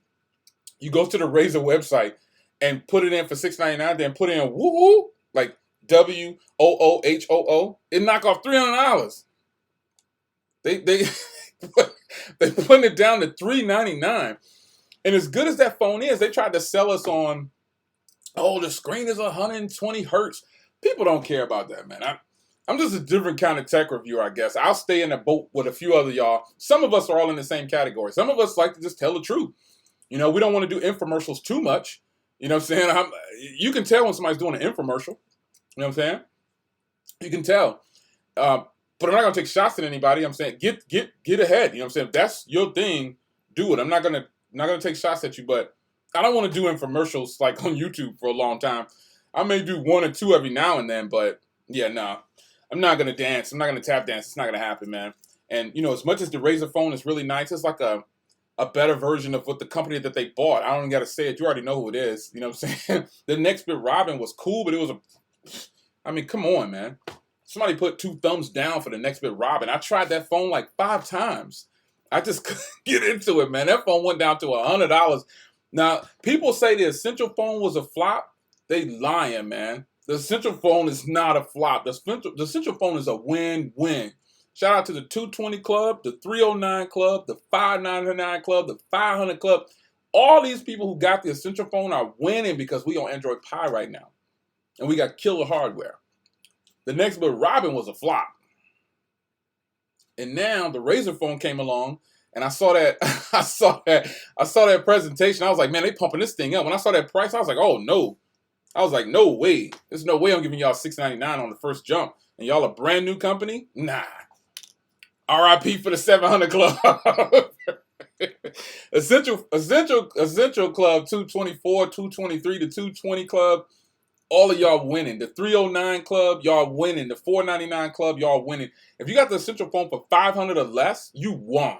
You go to the Razer website and put it in for $6.99, then put in woo like WOOHOO. It knock off $300. They they putting it down to $399. And as good as that phone is, they tried to sell us on, oh, the screen is 120 hertz. People don't care about that, man. I'm just a different kind of tech reviewer, I guess. I'll stay in a boat with a few other y'all. Some of us are all in the same category. Some of us like to just tell the truth. You know, we don't want to do infomercials too much. You know what I'm saying? You can tell when somebody's doing an infomercial. You know what I'm saying? You can tell. But I'm not gonna take shots at anybody. I'm saying get ahead. You know what I'm saying? If that's your thing, do it. I'm not gonna take shots at you, but I don't want to do infomercials like on YouTube for a long time. I may do one or two every now and then, but yeah, no. I'm not gonna dance. I'm not gonna tap dance. It's not gonna happen, man. And you know, as much as the Razer phone is really nice, it's like a better version of what the company that they bought. I don't even gotta say it. You already know who it is. You know what I'm saying? The Next Bit Robin was cool, but it was I mean, come on, man. Somebody put 2 thumbs down for the Next Bit Robin. I tried that phone like 5 times. I just couldn't get into it, man. That phone went down to $100. Now, people say the Essential phone was a flop. They lying, man. The Essential phone is not a flop. The Essential phone is a win-win. Shout out to the 220 Club, the 309 Club, the 599 Club, the 500 Club. All these people who got the Essential phone are winning because we on Android Pie right now. And we got killer hardware. The Next Bit Robin was a flop. And now the Razer phone came along, and I saw that I saw that presentation. I was like, man, they pumping this thing up. When I saw that price, I was like, oh no. I was like, no way. There's no way I'm giving y'all $6.99 on the first jump. And y'all a brand new company? Nah. RIP for the 700 Club. Essential Club 224, 223 to 220 Club. All of y'all winning. The 309 Club, y'all winning. The 499 Club, y'all winning. If you got the Essential phone for $500 or less, you won.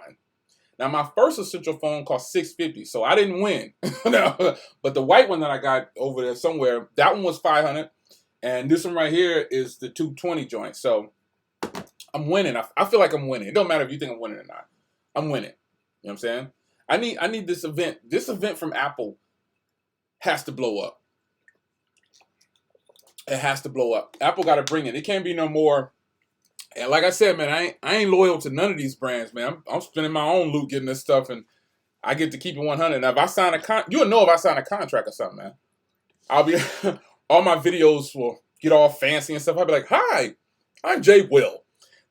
Now, my first Essential phone cost $650, so I didn't win. No, but the white one that I got over there somewhere, that one was $500, and this one right here is the 220 joint. So I'm winning. I feel like I'm winning. It don't matter if you think I'm winning or not. I'm winning. You know what I'm saying? I need this event. This event from Apple has to blow up. It has to blow up. Apple got to bring it. It can't be no more. And like I said, man, I ain't loyal to none of these brands, man. I'm spending my own loot getting this stuff, and I get to keep it 100. Now, if I sign you'll know if I sign a contract or something, man. I'll be all my videos will get all fancy and stuff. I'll be like, "Hi, I'm Jay Will.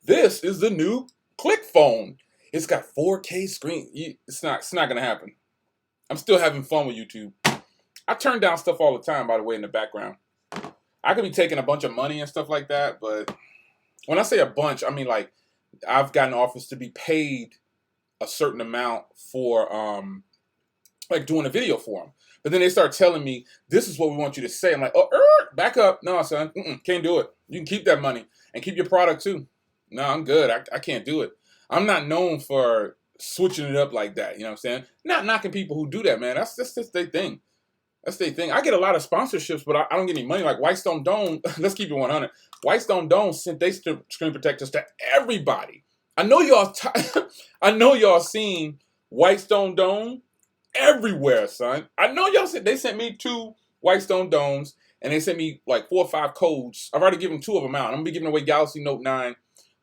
This is the new Click phone. It's got 4K screen. It's not gonna happen. I'm still having fun with YouTube. I turn down stuff all the time, by the way, in the background. I could be taking a bunch of money and stuff like that, but when I say a bunch, I mean like I've gotten offers to be paid a certain amount for like doing a video for them. But then they start telling me, this is what we want you to say. I'm like, oh, back up. No, son, can't do it. You can keep that money and keep your product too. No, I'm good. I can't do it. I'm not known for switching it up like that. You know what I'm saying? Not knocking people who do that, man. That's their thing. That's their thing. I get a lot of sponsorships, but I don't get any money. Like Whitestone Dome, let's keep it 100. Whitestone Dome sent their screen protectors to everybody. I know y'all. I know y'all seen Whitestone Dome everywhere, son. I know y'all said they sent me 2 Whitestone Domes, and they sent me like 4 or 5 codes. I've already given 2 of them out. I'm gonna be giving away Galaxy Note 9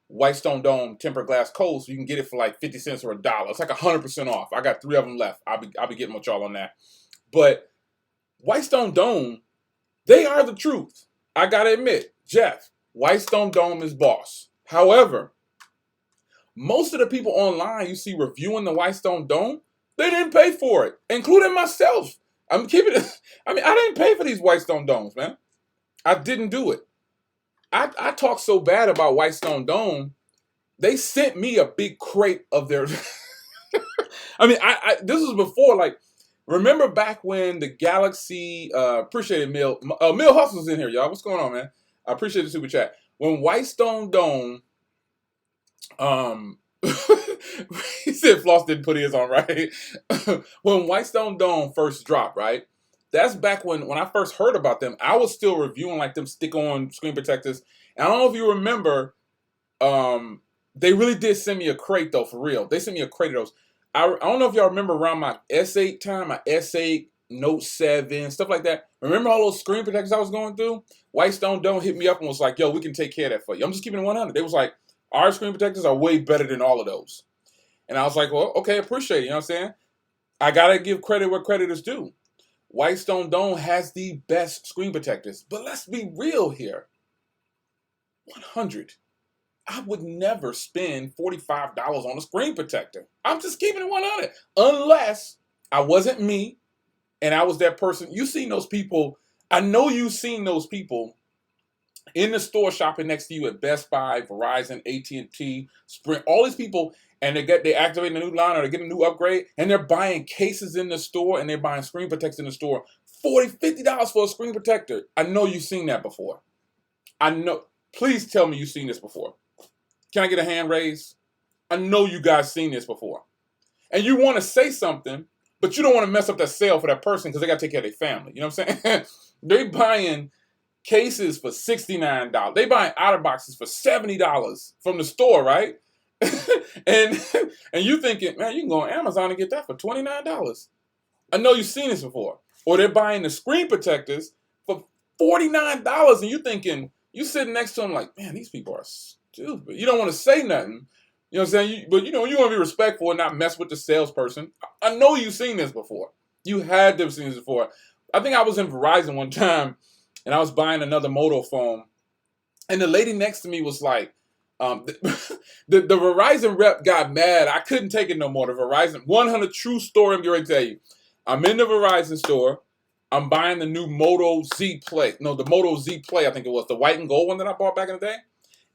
Whitestone Dome tempered glass codes, so you can get it for like 50 cents or $1. It's like 100% off. I got 3 of them left. I'll be getting with y'all on that. But Whitestone Dome, they are the truth. I gotta admit, Jeff, Whitestone Dome is boss. However, most of the people online you see reviewing the Whitestone Dome, they didn't pay for it, including myself. I'm keeping it. I mean, I didn't pay for these Whitestone Domes, man. I didn't do it. I talked so bad about Whitestone Dome, they sent me a big crate of their. I mean, this was before, like, remember back when the Galaxy, appreciate it, Mill Hustle's in here, y'all. What's going on, man? I appreciate the super chat. When Whitestone Dome, he said Floss didn't put his on, right? When Whitestone Dome first dropped, right? that's back when I first heard about them. I was still reviewing like them stick-on screen protectors. And I don't know if you remember, they really did send me a crate though, for real. They sent me a crate of those. I don't know if y'all remember around my S8 time, my S8, Note 7, stuff like that. Remember all those screen protectors I was going through? Whitestone don't hit me up and was like, yo, we can take care of that for you. I'm just keeping it 100. They was like, our screen protectors are way better than all of those. And I was like, well, okay, appreciate it. You know what I'm saying? I got to give credit where credit is due. Whitestone Dome has the best screen protectors. But let's be real here. 100. I would never spend $45 on a screen protector. I'm just keeping it 100. Unless I wasn't me and I was that person. You seen those people. I know you've seen those people in the store shopping next to you at Best Buy, Verizon, AT&T, Sprint, all these people, and they activate a new line or they get a new upgrade, and they're buying cases in the store and they're buying screen protectors in the store. $40, $50 for a screen protector. I know you've seen that before. I know. Please tell me you've seen this before. Can I get a hand raised? I know you guys seen this before. And you want to say something, but you don't want to mess up that sale for that person because they got to take care of their family. You know what I'm saying? They buying cases for $69. They buying outer boxes for $70 from the store, right? and you thinking, man, you can go on Amazon and get that for $29. I know you've seen this before. Or they're buying the screen protectors for $49, and you thinking, you sitting next to them like, man, these people are stupid. You don't want to say nothing. You know what I'm saying? But you want to be respectful and not mess with the salesperson. I know you've seen this before. You had to have seen this before. I think I was in Verizon one time, and I was buying another Moto phone, and the lady next to me was like, the Verizon rep got mad. I couldn't take it no more. The Verizon 100 true story. I'm going to tell you. I'm in the Verizon store. I'm buying the new Moto Z Play. No, the Moto Z Play, I think it was. The white and gold one that I bought back in the day.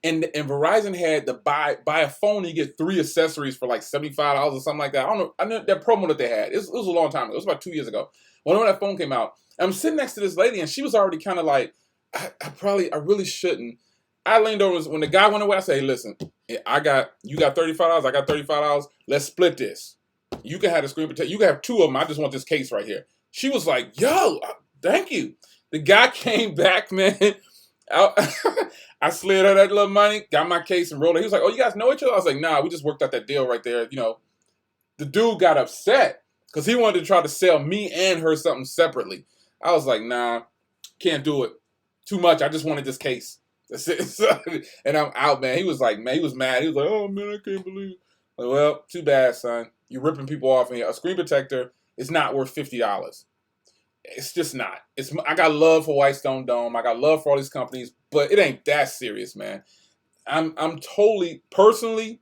And Verizon had to buy a phone and you get 3 accessories for like $75 or something like that. I don't know. I know that promo that they had. It was a long time ago. It was about 2 years ago. When that phone came out, I'm sitting next to this lady and she was already kind of like, I really shouldn't. I leaned over when the guy went away. I said, hey, listen, you got $35. I got $35. Let's split this. You can have the screen protector. You can have 2 of them. I just want this case right here. She was like, yo, thank you. The guy came back, man. I slid her that little money, got my case and rolled it. He was like, oh, you guys know each other? I was like, nah, we just worked out that deal right there. You know, the dude got upset because he wanted to try to sell me and her something separately. I was like, nah, can't do it. Too much. I just wanted this case. That's it. And I'm out, man. He was like, man, he was mad. He was like, oh, man, I can't believe it. Like, well, too bad, son. You're ripping people off. And a screen protector is not worth $50. It's just not. I got love for Whitestone Dome. I got love for all these companies, but it ain't that serious, man. I'm totally, personally,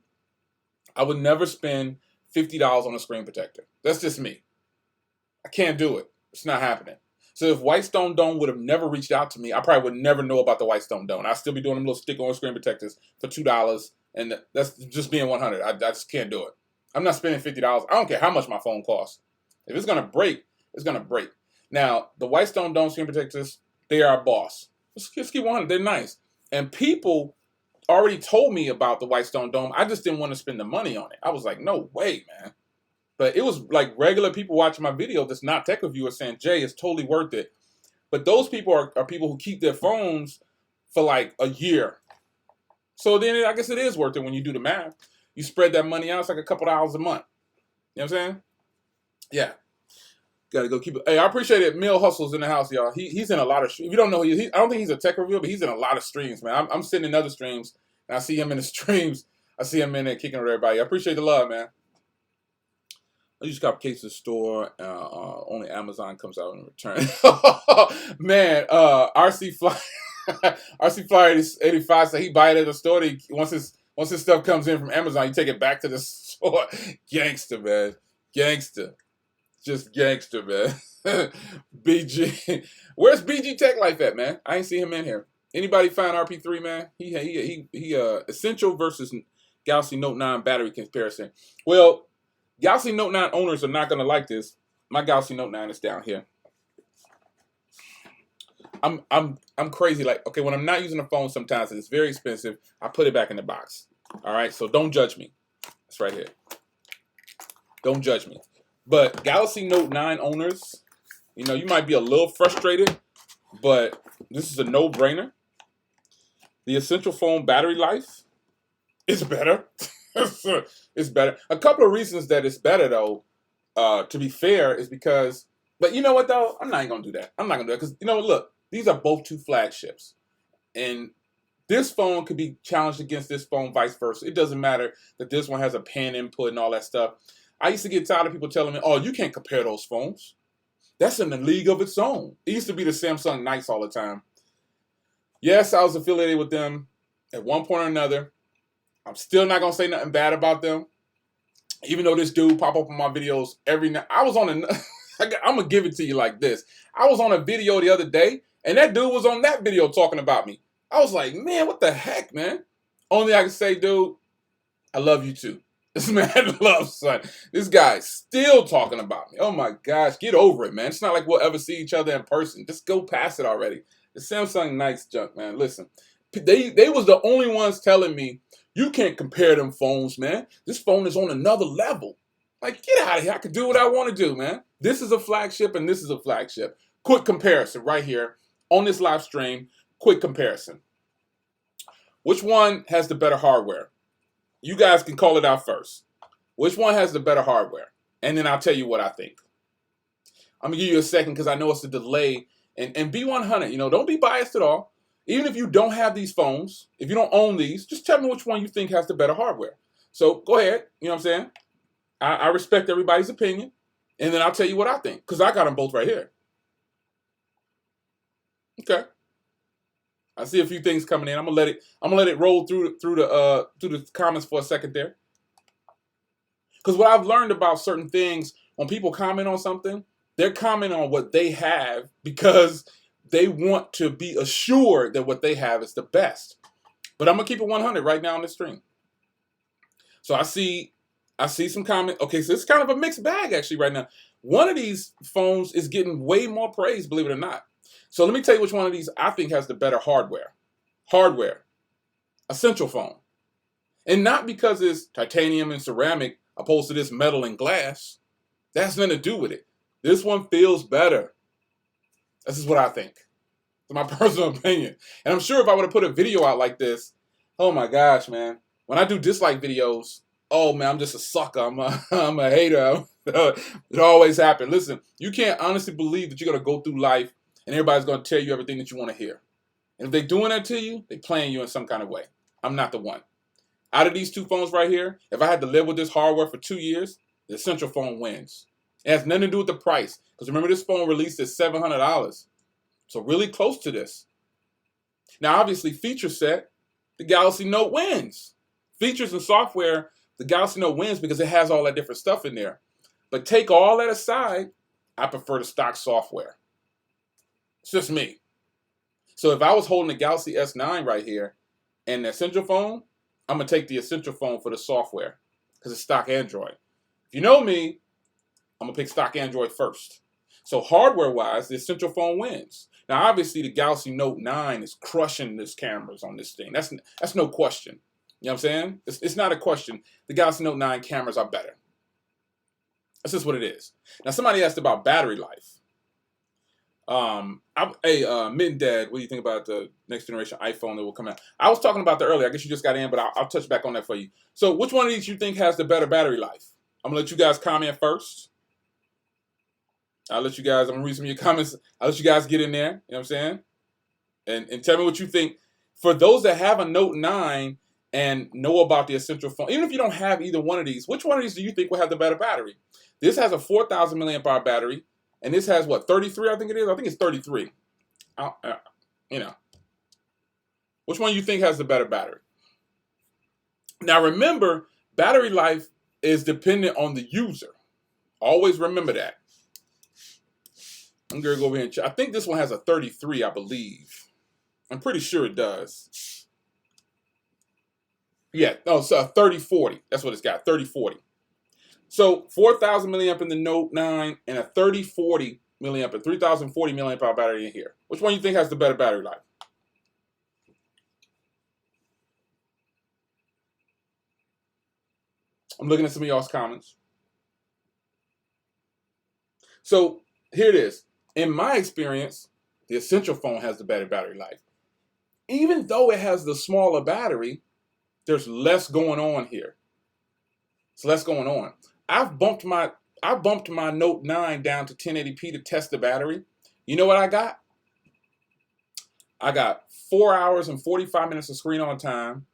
I would never spend $50 on a screen protector. That's just me. I can't do it. It's not happening. So if Whitestone Dome would have never reached out to me, I probably would never know about the Whitestone Dome. I'd still be doing them little stick-on screen protectors for $2, and that's just being 100. I just can't do it. I'm not spending $50. I don't care how much my phone costs. If it's going to break, it's going to break. Now, the Whitestone Dome screen protectors, they are a boss. Let's keep 100. They're nice. And people already told me about the Whitestone Dome. I just didn't want to spend the money on it. I was like, no way, man. But it was like regular people watching my video that's not tech reviewers saying, Jay, it's totally worth it. But those people are people who keep their phones for like a year. So then I guess it is worth it when you do the math. You spread that money out, it's like a couple dollars a month. You know what I'm saying? Yeah. Got to go keep it. Hey, I appreciate it. Mill Hustle's in the house, y'all. He's in a lot of streams. If you don't know, I don't think he's a tech reviewer, but he's in a lot of streams, man. I'm sitting in other streams, and I see him in the streams. I see him in there kicking with everybody. I appreciate the love, man. I just got a case of store. Only Amazon comes out in return. Man, RC Flyer 85 said he buy it at the store. Once his stuff comes in from Amazon, you take it back to the store. Gangster, man. Gangster. Just gangster, man. BG. Where's BG Tech Life at, man? I ain't see him in here. Anybody find RP3, man? He Essential versus Galaxy Note 9 battery comparison. Well, Galaxy Note 9 owners are not going to like this. My Galaxy Note 9 is down here. I'm crazy. Like, okay, when I'm not using the phone sometimes and it's very expensive, I put it back in the box. All right? So don't judge me. It's right here. Don't judge me. But Galaxy Note 9 owners, You know, you might be a little frustrated, but this is a no-brainer. The Essential Phone battery life is better. It's better. A couple of reasons that it's better, though, to be fair, is because, but you know what, though? I'm not even going to do that. I'm not going to do that because, you know, look, these are both two flagships. And this phone could be challenged against this phone, vice versa. It doesn't matter that this one has a pan input and all that stuff. I used to get tired of people telling me, oh, you can't compare those phones. That's in a league of its own. It used to be the Samsung Knights all the time. Yes, I was affiliated with them at one point or another. I'm still not going to say nothing bad about them. Even though this dude pop up on my videos every night. I was on a, I'm going to give it to you like this. I was on a video the other day, and that dude was on that video talking about me. I was like, man, what the heck, man? Only I can say, dude, I love you too. This man loves son. This guy's still talking about me. Oh my gosh, get over it, man. It's not like we'll ever see each other in person. Just go past it already. The Samsung Knights junk, man. Listen, they was the only ones telling me, you can't compare them phones, man. This phone is on another level. Like, get out of here. I can do what I want to do, man. This is a flagship and this is a flagship. Quick comparison right here on this live stream. Quick comparison. Which one has the better hardware? You guys can call it out first. Which one has the better hardware? And then I'll tell you what I think. I'm going to give you a second because I know it's a delay. And be 100. You know, don't be biased at all. Even if you don't have these phones, if you don't own these, just tell me which one you think has the better hardware. So go ahead. You know what I'm saying? I respect everybody's opinion. And then I'll tell you what I think. Because I got them both right here. Okay. I see a few things coming in. I'm gonna let it roll through the comments for a second there. Because what I've learned about certain things, when people comment on something, they're commenting on what they have because they want to be assured that what they have is the best. But I'm gonna keep it 100 right now on the stream. So I see some comment. Okay, so it's kind of a mixed bag actually right now. One of these phones is getting way more praise, believe it or not. So let me tell you which one of these I think has the better hardware. Hardware. Essential Phone. And not because it's titanium and ceramic opposed to this metal and glass. That has nothing to do with it. This one feels better. This is what I think. It's my personal opinion. And I'm sure if I would have put a video out like this, oh my gosh, man. When I do dislike videos, oh man, I'm just a sucker. I'm a hater. It always happens. Listen, you can't honestly believe that you're going to go through life and everybody's going to tell you everything that you want to hear. And if they're doing that to you, they're playing you in some kind of way. I'm not the one. Out of these two phones right here, if I had to live with this hardware for 2 years, the Essential Phone wins. It has nothing to do with the price. Because remember, this phone released at $700. So really close to this. Now, obviously, feature set, the Galaxy Note wins. Features and software, the Galaxy Note wins because it has all that different stuff in there. But take all that aside, I prefer the stock software. It's just me. So if I was holding the Galaxy S9 right here and the Essential Phone, I'm going to take the Essential Phone for the software because it's stock Android. If you know me, I'm going to pick stock Android first. So hardware-wise, the Essential Phone wins. Now, obviously, the Galaxy Note 9 is crushing this cameras on this thing. That's no question. You know what I'm saying? It's not a question. The Galaxy Note 9 cameras are better. That's just what it is. Now, somebody asked about battery life. Mint Dad, what do you think about the next generation iPhone that will come out? I was talking about that earlier. I guess you just got in, but I'll touch back on that for you. So which one of these you think has the better battery life? I'm going to let you guys comment first. I'm going to read some of your comments. I'll let you guys get in there. You know what I'm saying? And tell me what you think. For those that have a Note 9 and know about the Essential Phone, even if you don't have either one of these, which one of these do you think will have the better battery? This has a 4,000 milliamp hour battery. And this has, what, 33, I think it is? I think it's 33. You know. Which one do you think has the better battery? Now, remember, battery life is dependent on the user. Always remember that. I'm going to go over here and check. I think this one has a 33, I believe. I'm pretty sure it does. Yeah, no, it's a 3040. That's what it's got, 3040. So 4,000 milliamp in the Note 9 and a 3040 milliamp and 3,040 milliamp hour battery in here. Which one do you think has the better battery life? I'm looking at some of y'all's comments. So here it is. In my experience, the Essential phone has the better battery life. Even though it has the smaller battery, there's less going on here. It's less going on. I bumped my Note 9 down to 1080p to test the battery. You know what I got? I got 4 hours and 45 minutes of screen on time.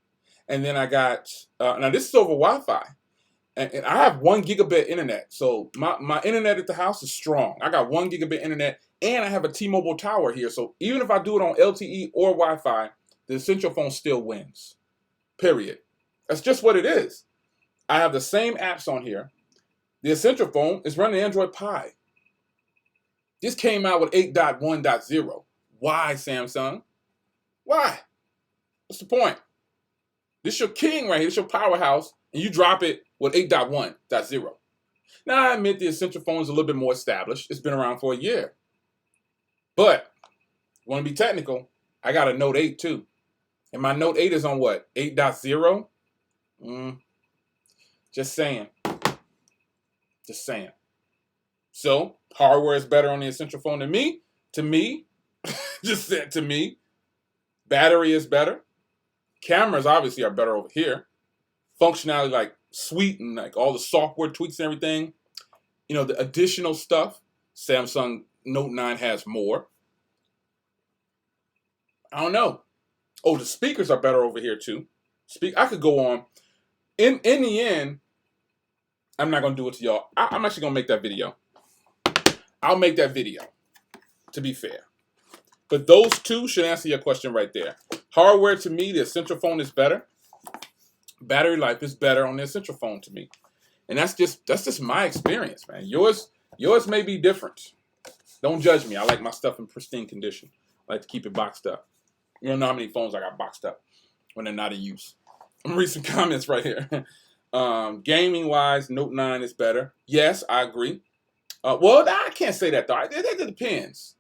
And then I got, now this is over Wi-Fi. And I have 1 gigabit internet. So my internet at the house is strong. I got 1 gigabit internet and I have a T-Mobile tower here. So even if I do it on LTE or Wi-Fi, the Essential phone still wins. Period. That's just what it is. I have the same apps on here. The Essential phone is running Android Pie. This came out with 8.1.0. Why, Samsung? Why? What's the point? This your king right here. This your powerhouse. And you drop it with 8.1.0. Now, I admit the Essential phone is a little bit more established. It's been around for a year. But, want to be technical, I got a Note 8 too. And my Note 8 is on what? 8.0? Just saying. Just saying. So, hardware is better on the Essential phone than me. To me, just said to me. Battery is better. Cameras obviously are better over here. Functionality like sweet and like all the software tweaks and everything. You know, the additional stuff, Samsung Note 9 has more. I don't know. Oh, the speakers are better over here too. I could go on. In the end, I'm not going to do it to y'all. I'm actually going to make that video. I'll make that video, to be fair. But those two should answer your question right there. Hardware, to me, the Essential phone is better. Battery life is better on the Essential phone to me. And that's just my experience, man. Yours may be different. Don't judge me. I like my stuff in pristine condition. I like to keep it boxed up. You don't know how many phones I got boxed up when they're not in use. I'm going to read some comments right here. Gaming-wise, Note 9 is better. Yes, I agree. Well, I can't say that, though. It depends.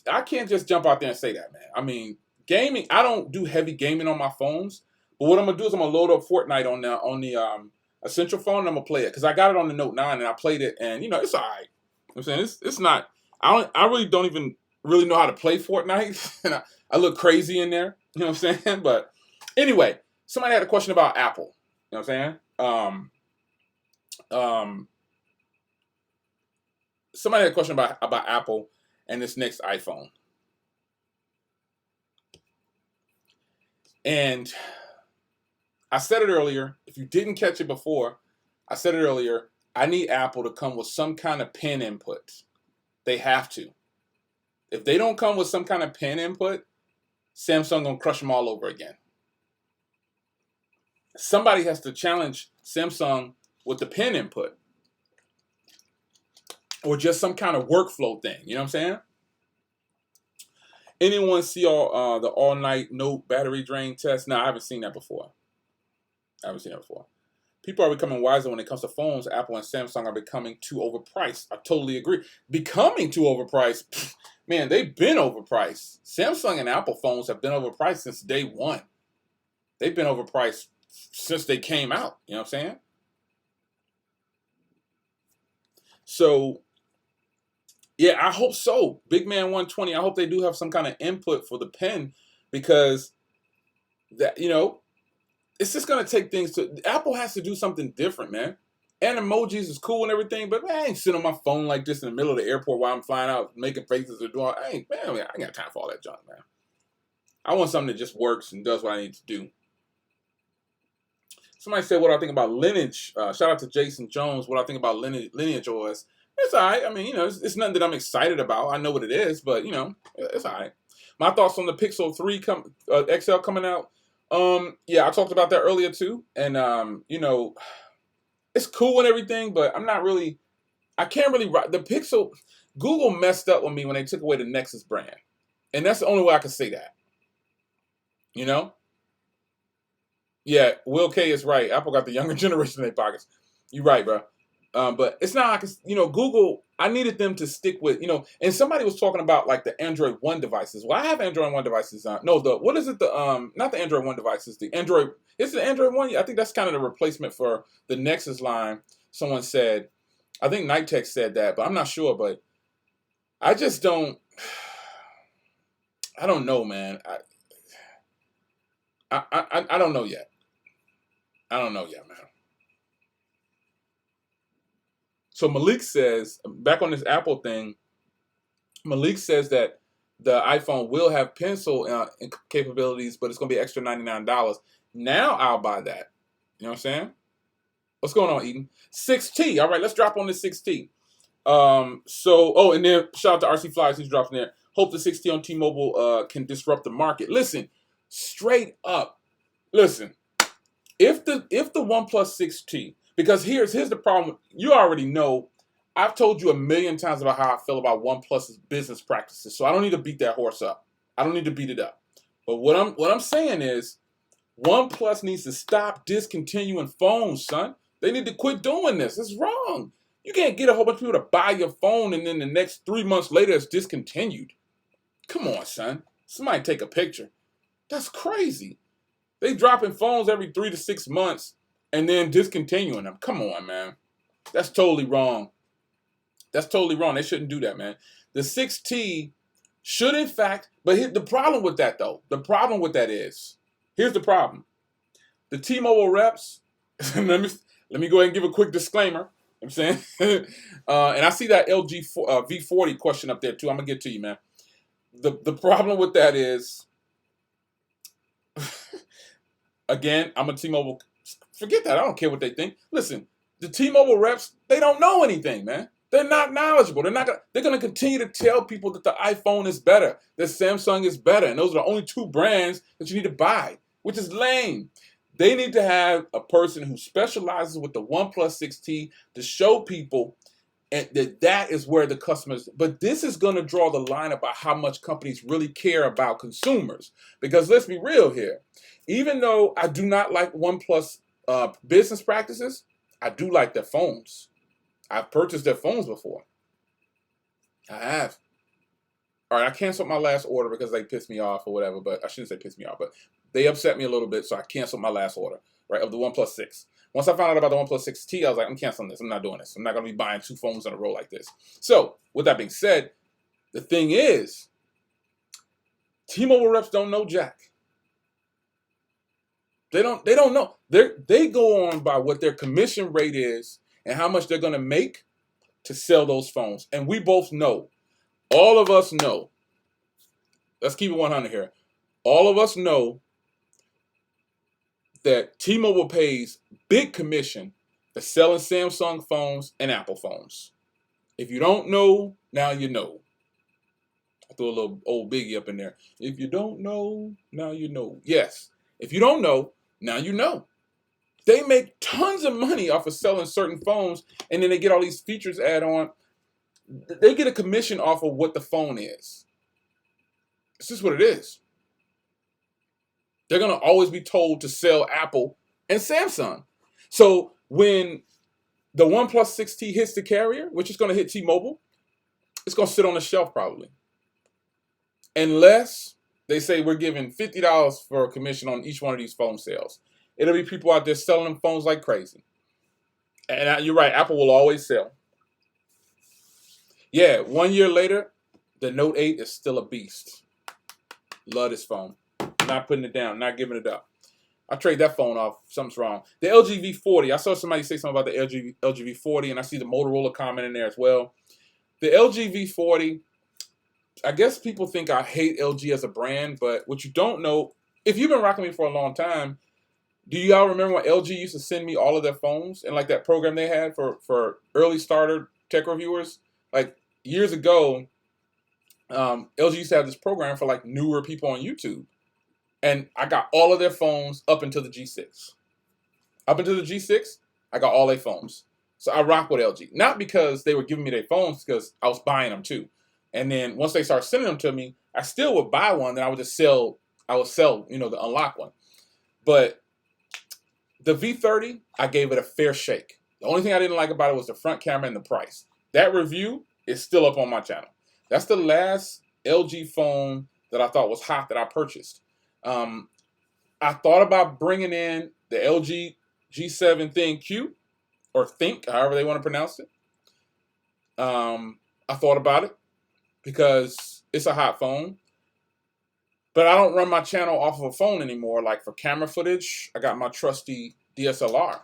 I can't just jump out there and say that, man. I mean, gaming, I don't do heavy gaming on my phones. But what I'm going to do is I'm going to load up Fortnite on the Essential phone, and I'm going to play it. Because I got it on the Note 9, and I played it, and, you know, it's all right. I'm saying it's not, I really don't even really know how to play Fortnite. And I look crazy in there. You know what I'm saying? But anyway, somebody had a question about Apple. You know what I'm saying? Somebody had a question about Apple and this next iPhone. And I said it earlier. If you didn't catch it before, I said it earlier. I need Apple to come with some kind of pen input. They have to. If they don't come with some kind of pen input, Samsung gonna crush them all over again. Somebody has to challenge Samsung with the pen input. Or just some kind of workflow thing. You know what I'm saying? Anyone see the all-night Note battery drain test? No, I haven't seen that before. People are becoming wiser when it comes to phones. Apple and Samsung are becoming too overpriced. I totally agree. Becoming too overpriced? Man, they've been overpriced. Samsung and Apple phones have been overpriced since day one. They've been overpriced since they came out. You know what I'm saying? So, yeah, I hope so. Big Man 120, I hope they do have some kind of input for the pen because, that you know, it's just going to take things to... Apple has to do something different, man. And emojis is cool and everything, but man, I ain't sitting on my phone like this in the middle of the airport while I'm flying out, making faces or doing... I ain't got time for all that junk, man. I want something that just works and does what I need to do. Somebody said what I think about Lineage. Shout out to Jason Jones. What I think about Lineage OS. It's all right. I mean, you know, it's nothing that I'm excited about. I know what it is, but, you know, it's all right. My thoughts on the Pixel 3 XL coming out. Yeah, I talked about that earlier, too. And, you know, it's cool and everything, but I'm not really... I can't really... The Pixel... Google messed up with me when they took away the Nexus brand. And that's the only way I can say that. You know? Yeah, Will K is right. Apple got the younger generation in their pockets. You're right, bro. But it's not like, you know, Google, I needed them to stick with, you know, and somebody was talking about like the Android One devices. Well, I have Android One devices. No, what is it? Not the Android One devices, the Android, is it the Android One? I think that's kind of the replacement for the Nexus line. Someone said, I think Night Tech said that, but I'm not sure. But I just don't. I don't know, man. I don't know yet. I don't know yet, man. So Malik says, back on this Apple thing, Malik says that the iPhone will have pencil capabilities, but it's going to be extra $99. Now I'll buy that. You know what I'm saying? What's going on, Eden? 6T. All right, let's drop on the 6T. And then shout out to RC Flyers, who's dropping there. Hope the 6T on T-Mobile can disrupt the market. Listen, straight up. Listen, if the OnePlus 6T, because here's the problem. You already know. I've told you a million times about how I feel about OnePlus's business practices, so I don't need to beat that horse up. I don't need to beat it up. But what I'm saying is, OnePlus needs to stop discontinuing phones, son. They need to quit doing this. It's wrong. You can't get a whole bunch of people to buy your phone and then the next 3 months later it's discontinued. Come on, son. Somebody take a picture. That's crazy. They dropping phones every 3 to 6 months and then discontinuing them. Come on, man. That's totally wrong. That's totally wrong. They shouldn't do that, man. The 6T should, in fact, but the problem with that, though, here's the problem. The T-Mobile reps, let me go ahead and give a quick disclaimer. You know what I'm saying? And I see that LG V40 question up there, too. I'm going to get to you, man. The problem with that is, again, I'm a T-Mobile. Forget that. I don't care what they think. Listen, the T-Mobile reps, they don't know anything, man. They're not knowledgeable. They're going to continue to tell people that the iPhone is better, that Samsung is better, and those are the only two brands that you need to buy, which is lame. They need to have a person who specializes with the OnePlus 6T to show people that is where the customers. But this is going to draw the line about how much companies really care about consumers. Because let's be real here. Even though I do not like OnePlus business practices, I do like their phones. I've purchased their phones before. I have. All right, I canceled my last order because they pissed me off or whatever, but I shouldn't say pissed me off, but they upset me a little bit, so I canceled my last order, right, of the OnePlus 6. Once I found out about the OnePlus 6T, I was like, I'm canceling this. I'm not doing this. I'm not going to be buying 2 phones in a row like this. So, with that being said, the thing is, T-Mobile reps don't know jack. They don't know. They go on by what their commission rate is and how much they're going to make to sell those phones. And we both know. All of us know. Let's keep it 100 here. All of us know that T-Mobile pays big commission for selling Samsung phones and Apple phones. If you don't know, now you know. I threw a little old Biggie up in there. If you don't know, now you know. Yes. If you don't know, now you know. They make tons of money off of selling certain phones, and then they get all these features add on. They get a commission off of what the phone is. It's just what it is. They're going to always be told to sell Apple and Samsung. So when the OnePlus 6T hits the carrier, which is going to hit T-Mobile, it's going to sit on the shelf probably. Unless they say we're giving $50 for a commission on each one of these phone sales. It'll be people out there selling them phones like crazy. And you're right, Apple will always sell. Yeah, 1 year later, the Note 8 is still a beast. Love this phone. Not putting it down, not giving it up. I trade that phone off. Something's wrong. The LG V40, I saw somebody say something about the LG V40, and I see the Motorola comment in there as well. The LG V40, I guess people think I hate LG as a brand, but what you don't know, if you've been rocking me for a long time, do y'all remember when LG used to send me all of their phones and like that program they had for early starter tech reviewers? Like years ago, LG used to have this program for like newer people on YouTube. And I got all of their phones up until the G6. Up until the G6, I got all their phones. So I rock with LG. Not because they were giving me their phones, because I was buying them too. And then once they started sending them to me, I still would buy one, then I would sell, the unlock one. But the V30, I gave it a fair shake. The only thing I didn't like about it was the front camera and the price. That review is still up on my channel. That's the last LG phone that I thought was hot that I purchased. I thought about bringing in the LG G7 ThinQ, or Think, however they want to pronounce it. I thought about it. because it's a hot phone. But I don't run my channel off of a phone anymore. Like for camera footage, I got my trusty DSLR.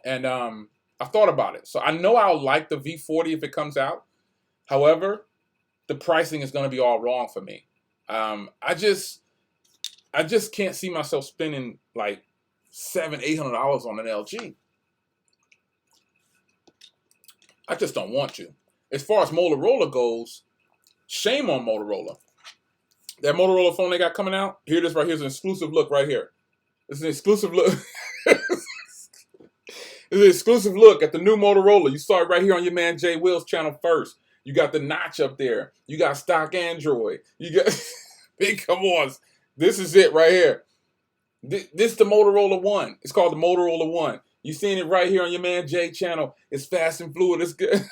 And I've thought about it. So I know I'll like the V40 if it comes out. However, the pricing is going to be all wrong for me. I just can't see myself spending like $700-800 on an LG. I just don't want to. As far as Motorola goes, shame on Motorola. That Motorola phone they got coming out, here it is right here. Here's an exclusive look right here. It's an exclusive look. It's an exclusive look at the new Motorola. You saw it right here on your man Jay Will's channel first. You got the notch up there. You got stock Android. You got, hey, come on. This is it right here. This is the Motorola One. It's called the Motorola One. You seen it right here on your man Jay channel. It's fast and fluid. It's good.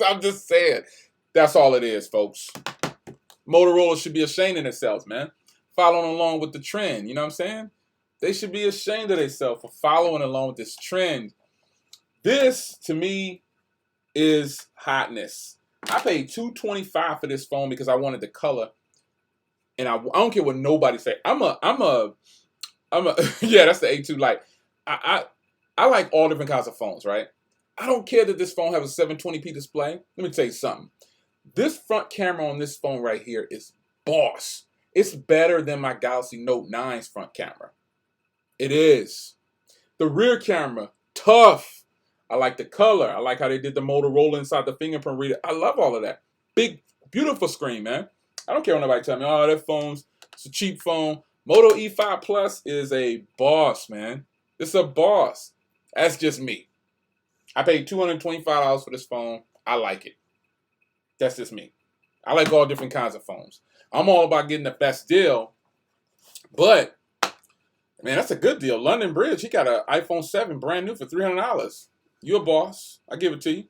I'm just saying. That's all it is, folks. Motorola should be ashamed of themselves, man. Following along with the trend. You know what I'm saying? They should be ashamed of themselves for following along with this trend. This, to me, is hotness. I paid $225 for this phone because I wanted the color. And I don't care what nobody say. I'm a yeah, that's the A2 Lite. I like all different kinds of phones, right? I don't care that this phone has a 720p display. Let me tell you something. This front camera on this phone right here is boss. It's better than my Galaxy Note 9's front camera. It is. The rear camera, tough. I like the color. I like how they did the Motorola inside the fingerprint reader. I love all of that. Big, beautiful screen, man. I don't care when nobody tell me, oh, that phone's it's a cheap phone. Moto E5 Plus is a boss, man. It's a boss. That's just me. I paid $225 for this phone. I like it. That's just me. I like all different kinds of phones. I'm all about getting the best deal. But, man, that's a good deal. London Bridge, he got an iPhone 7 brand new for $300. You a boss. I give it to you.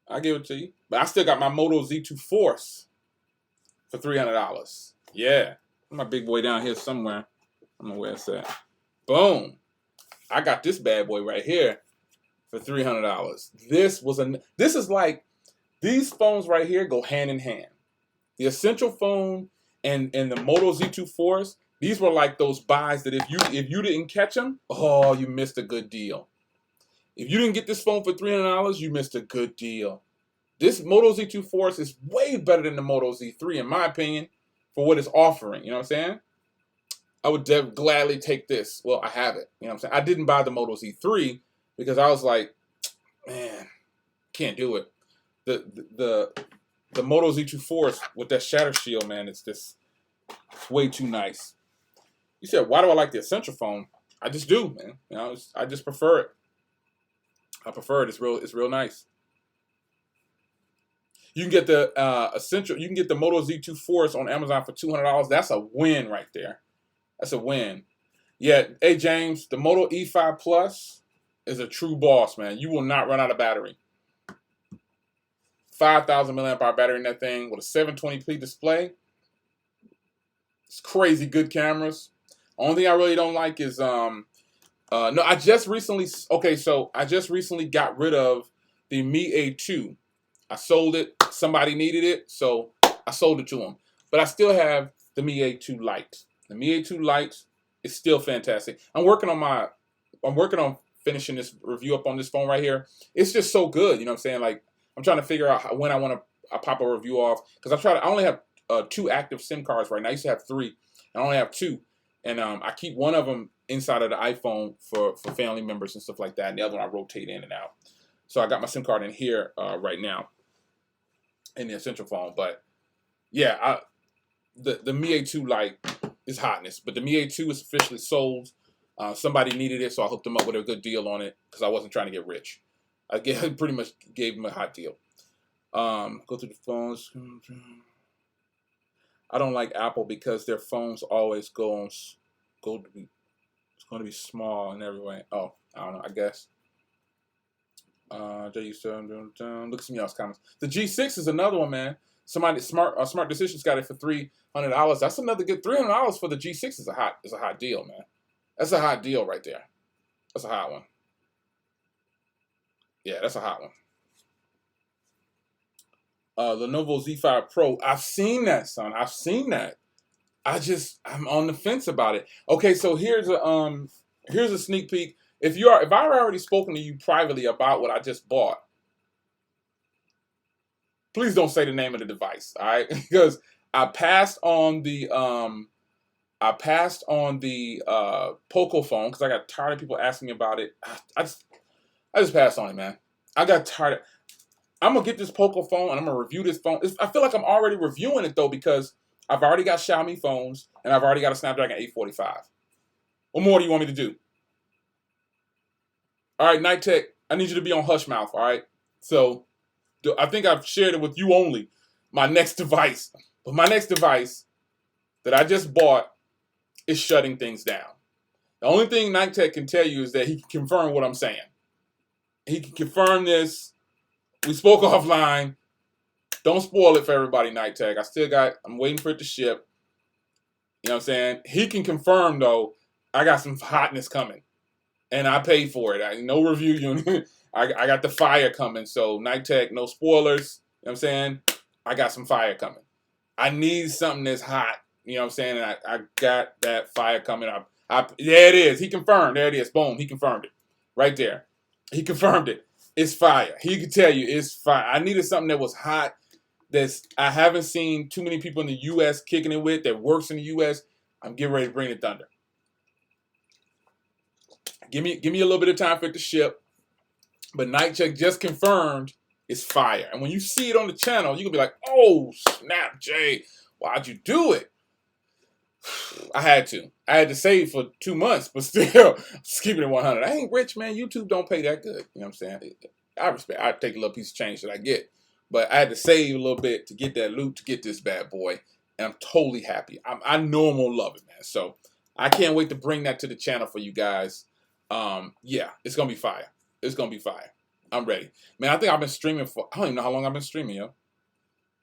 I give it to you. But I still got my Moto Z2 Force for $300. Yeah. My big boy down here somewhere. I don't know where it's at. Boom. I got this bad boy right here for $300. This is like, these phones right here go hand in hand. The Essential phone and the Moto Z2 Force, these were like those buys that if you didn't catch them, oh, you missed a good deal. If you didn't get this phone for $300, you missed a good deal. This Moto Z2 Force is way better than the Moto Z3, in my opinion, for what it's offering. You know what I'm saying? I would gladly take this. Well, I have it. You know what I'm saying? I didn't buy the Moto Z3 because I was like, man, can't do it. The Moto Z2 Force with that shatter shield, man, it's way too nice. You said, why do I like the Essential phone? I just do, man. You know, I just prefer it. I prefer it. It's real nice. You can get the Essential. You can get the Moto Z2 Force on Amazon for $200. That's a win right there. That's a win. Yeah, hey James, the Moto E5 Plus is a true boss, man. You will not run out of battery. 5,000 milliamp hour battery in that thing with a 720p display. It's crazy good cameras. Only thing I really don't like is no. I just recently got rid of the Mi A2. I sold it. Somebody needed it, so I sold it to them. But I still have the Mi A2 Lite. The Mi A2 Lite is still fantastic. I'm working on finishing this review up on this phone right here. It's just so good. You know what I'm saying? Like, I'm trying to figure out when I want to pop a review off, because I only have 2 active SIM cards right now. I used to have 3. I only have 2, and I keep one of them inside of the iPhone for family members and stuff like that, and the other one I rotate in and out. So I got my SIM card in here right now in the Essential phone. But yeah, the Mi A2 Lite is hotness, but the Mi A2 is officially sold. Somebody needed it, so I hooked them up with a good deal on it because I wasn't trying to get rich. I pretty much gave them a hot deal. Go through the phones. I don't like Apple because their phones always it's going to be small in every way. Oh, I don't know. I guess. Look at some y'all's comments. The G6 is another one, man. Somebody smart decisions got it for $300. That's another good $300 for the G6 is a hot deal, man. That's a hot deal right there. That's a hot one. Yeah, that's a hot Lenovo Z5 Pro. I've seen that, son. I've seen that. I'm on the fence about it. Okay, so here's a sneak peek. If I already spoken to you privately about what I just bought, please don't say the name of the device, all right? Because I passed on the Poco phone because I got tired of people asking me about it. I just passed on it, man. I got tired. I'm gonna get this Poco phone and I'm gonna review this phone. I feel like I'm already reviewing it though because I've already got Xiaomi phones and I've already got a Snapdragon 845. What more do you want me to do? All right, Night Tech, I need you to be on hush mouth. All right. So I think I've shared it with you only. My next device, but my next device that I just bought is shutting things down. The only thing Night Tech can tell you is that he can confirm what I'm saying. He can confirm this. We spoke offline. Don't spoil it for everybody, Night Tech. I'm waiting for it to ship. You know what I'm saying? He can confirm, though, I got some hotness coming. And I paid for it. No review unit. I got the fire coming. So, Night Tech, no spoilers. You know what I'm saying? I got some fire coming. I need something that's hot. You know what I'm saying? And I got that fire coming up. There it is. He confirmed. There it is. Boom. He confirmed it. Right there. He confirmed it. It's fire. He could tell you it's fire. I needed something that was hot. I haven't seen too many people in the U.S. kicking it with that works in the U.S. I'm getting ready to bring the thunder. Give me a little bit of time for it to ship. But Night Check just confirmed it's fire. And when you see it on the channel, you're going to be like, oh, snap, Jay. Why'd you do it? I had to save for 2 months, but still, just keeping it 100. I ain't rich, man. YouTube don't pay that good. You know what I'm saying? I respect. I take a little piece of change that I get. But I had to save a little bit to get that loot, to get this bad boy. And I'm totally happy. I know I'm going to love it, man. So I can't wait to bring that to the channel for you guys. Yeah, it's going to be fire. It's going to be fire. I'm ready. Man, I think I've been streaming I don't even know how long I've been streaming, yo.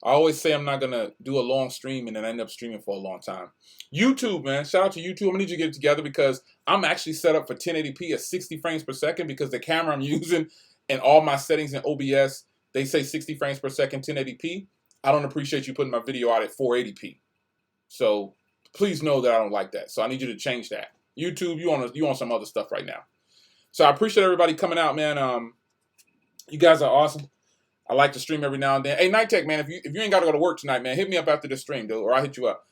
I always say I'm not going to do a long stream and then I end up streaming for a long time. YouTube, man. Shout out to YouTube. I'm going to need you to get it together because I'm actually set up for 1080p at 60 frames per second because the camera I'm using and all my settings in OBS, they say 60 frames per second, 1080p. I don't appreciate you putting my video out at 480p. So please know that I don't like that. So I need you to change that. YouTube, you on some other stuff right now. So I appreciate everybody coming out, man. You guys are awesome. I like to stream every now and then. Hey, Night Tech, man, if you ain't got to go to work tonight, man, hit me up after the stream, dude, or I'll hit you up.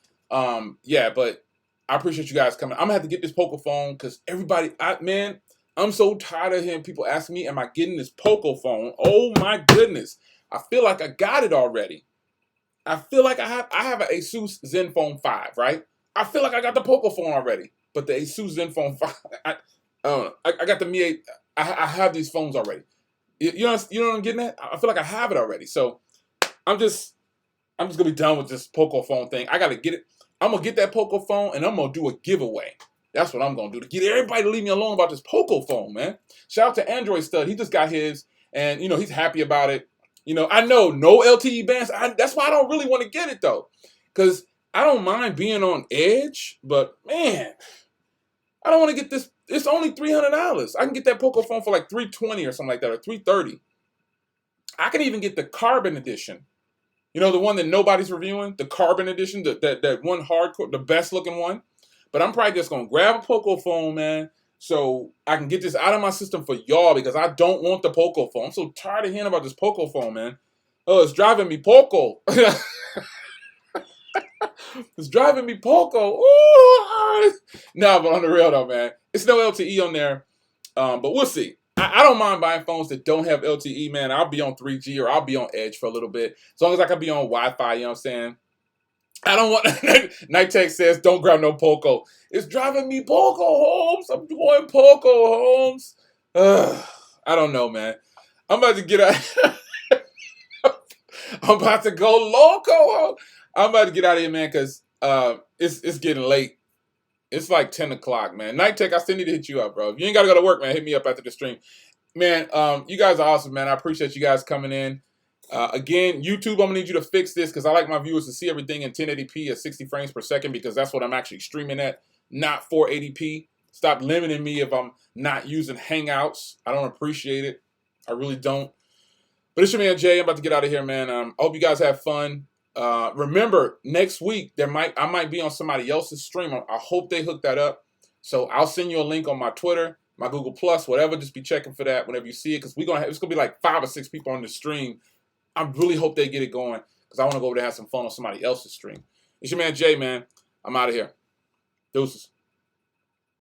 Yeah, but I appreciate you guys coming. I'm going to have to get this Poco phone because everybody, I'm so tired of hearing people asking me, am I getting this Poco phone? Oh, my goodness. I feel like I got it already. I feel like I have an Asus Zenfone 5, right? I feel like I got the Poco phone already, but the Asus Zenfone 5, I don't know. I got the Mi 8. I have these phones already. You know what I'm getting at? I feel like I have it already. So I'm just gonna be done with this Poco phone thing. I gotta get it. I'm gonna get that Poco phone and I'm gonna do a giveaway. That's what I'm gonna do to get everybody to leave me alone about this Poco phone, man. Shout out to Android Stud. He just got his, and he's happy about it. I know no LTE bands. That's why I don't really want to get it though, because I don't mind being on edge, but man, I don't want to get this. It's only $300. I can get that Poco phone for like $320 or something like that, or $330. I can even get the Carbon edition. The one that nobody's reviewing, the Carbon edition, that one hardcore, the best looking one. But I'm probably just gonna grab a Poco phone, man, so I can get this out of my system for y'all because I don't want the Poco phone. I'm so tired of hearing about this Poco phone, man. Oh, it's driving me Poco. It's driving me Poco. Ooh. No, but on the real though, man, it's no LTE on there. But we'll see. I don't mind buying phones that don't have LTE, man. I'll be on 3G or I'll be on Edge for a little bit. As long as I can be on Wi-Fi, you know what I'm saying? I don't want... Night Tech says, don't grab no Poco. It's driving me Poco, Holmes. I'm going Poco, Holmes. I don't know, man. I'm about to get out... I'm about to go loco. I'm about to get out of here, man, because it's getting late. It's like 10 o'clock, man. Night Tech, I still need to hit you up, bro. If you ain't got to go to work, man, hit me up after the stream. Man, you guys are awesome, man. I appreciate you guys coming in. Again, YouTube, I'm going to need you to fix this because I like my viewers to see everything in 1080p at 60 frames per second because that's what I'm actually streaming at, not 480p. Stop limiting me if I'm not using Hangouts. I don't appreciate it. I really don't. But it's your man Jay. I'm about to get out of here, man. I hope you guys have fun. Remember, next week I might be on somebody else's stream. I hope they hook that up. So I'll send you a link on my Twitter, my Google Plus, whatever. Just be checking for that whenever you see it, because it's gonna be like 5 or 6 people on the stream. I really hope they get it going, because I want to go over there and have some fun on somebody else's stream. It's your man Jay, man. I'm out of here. Deuces.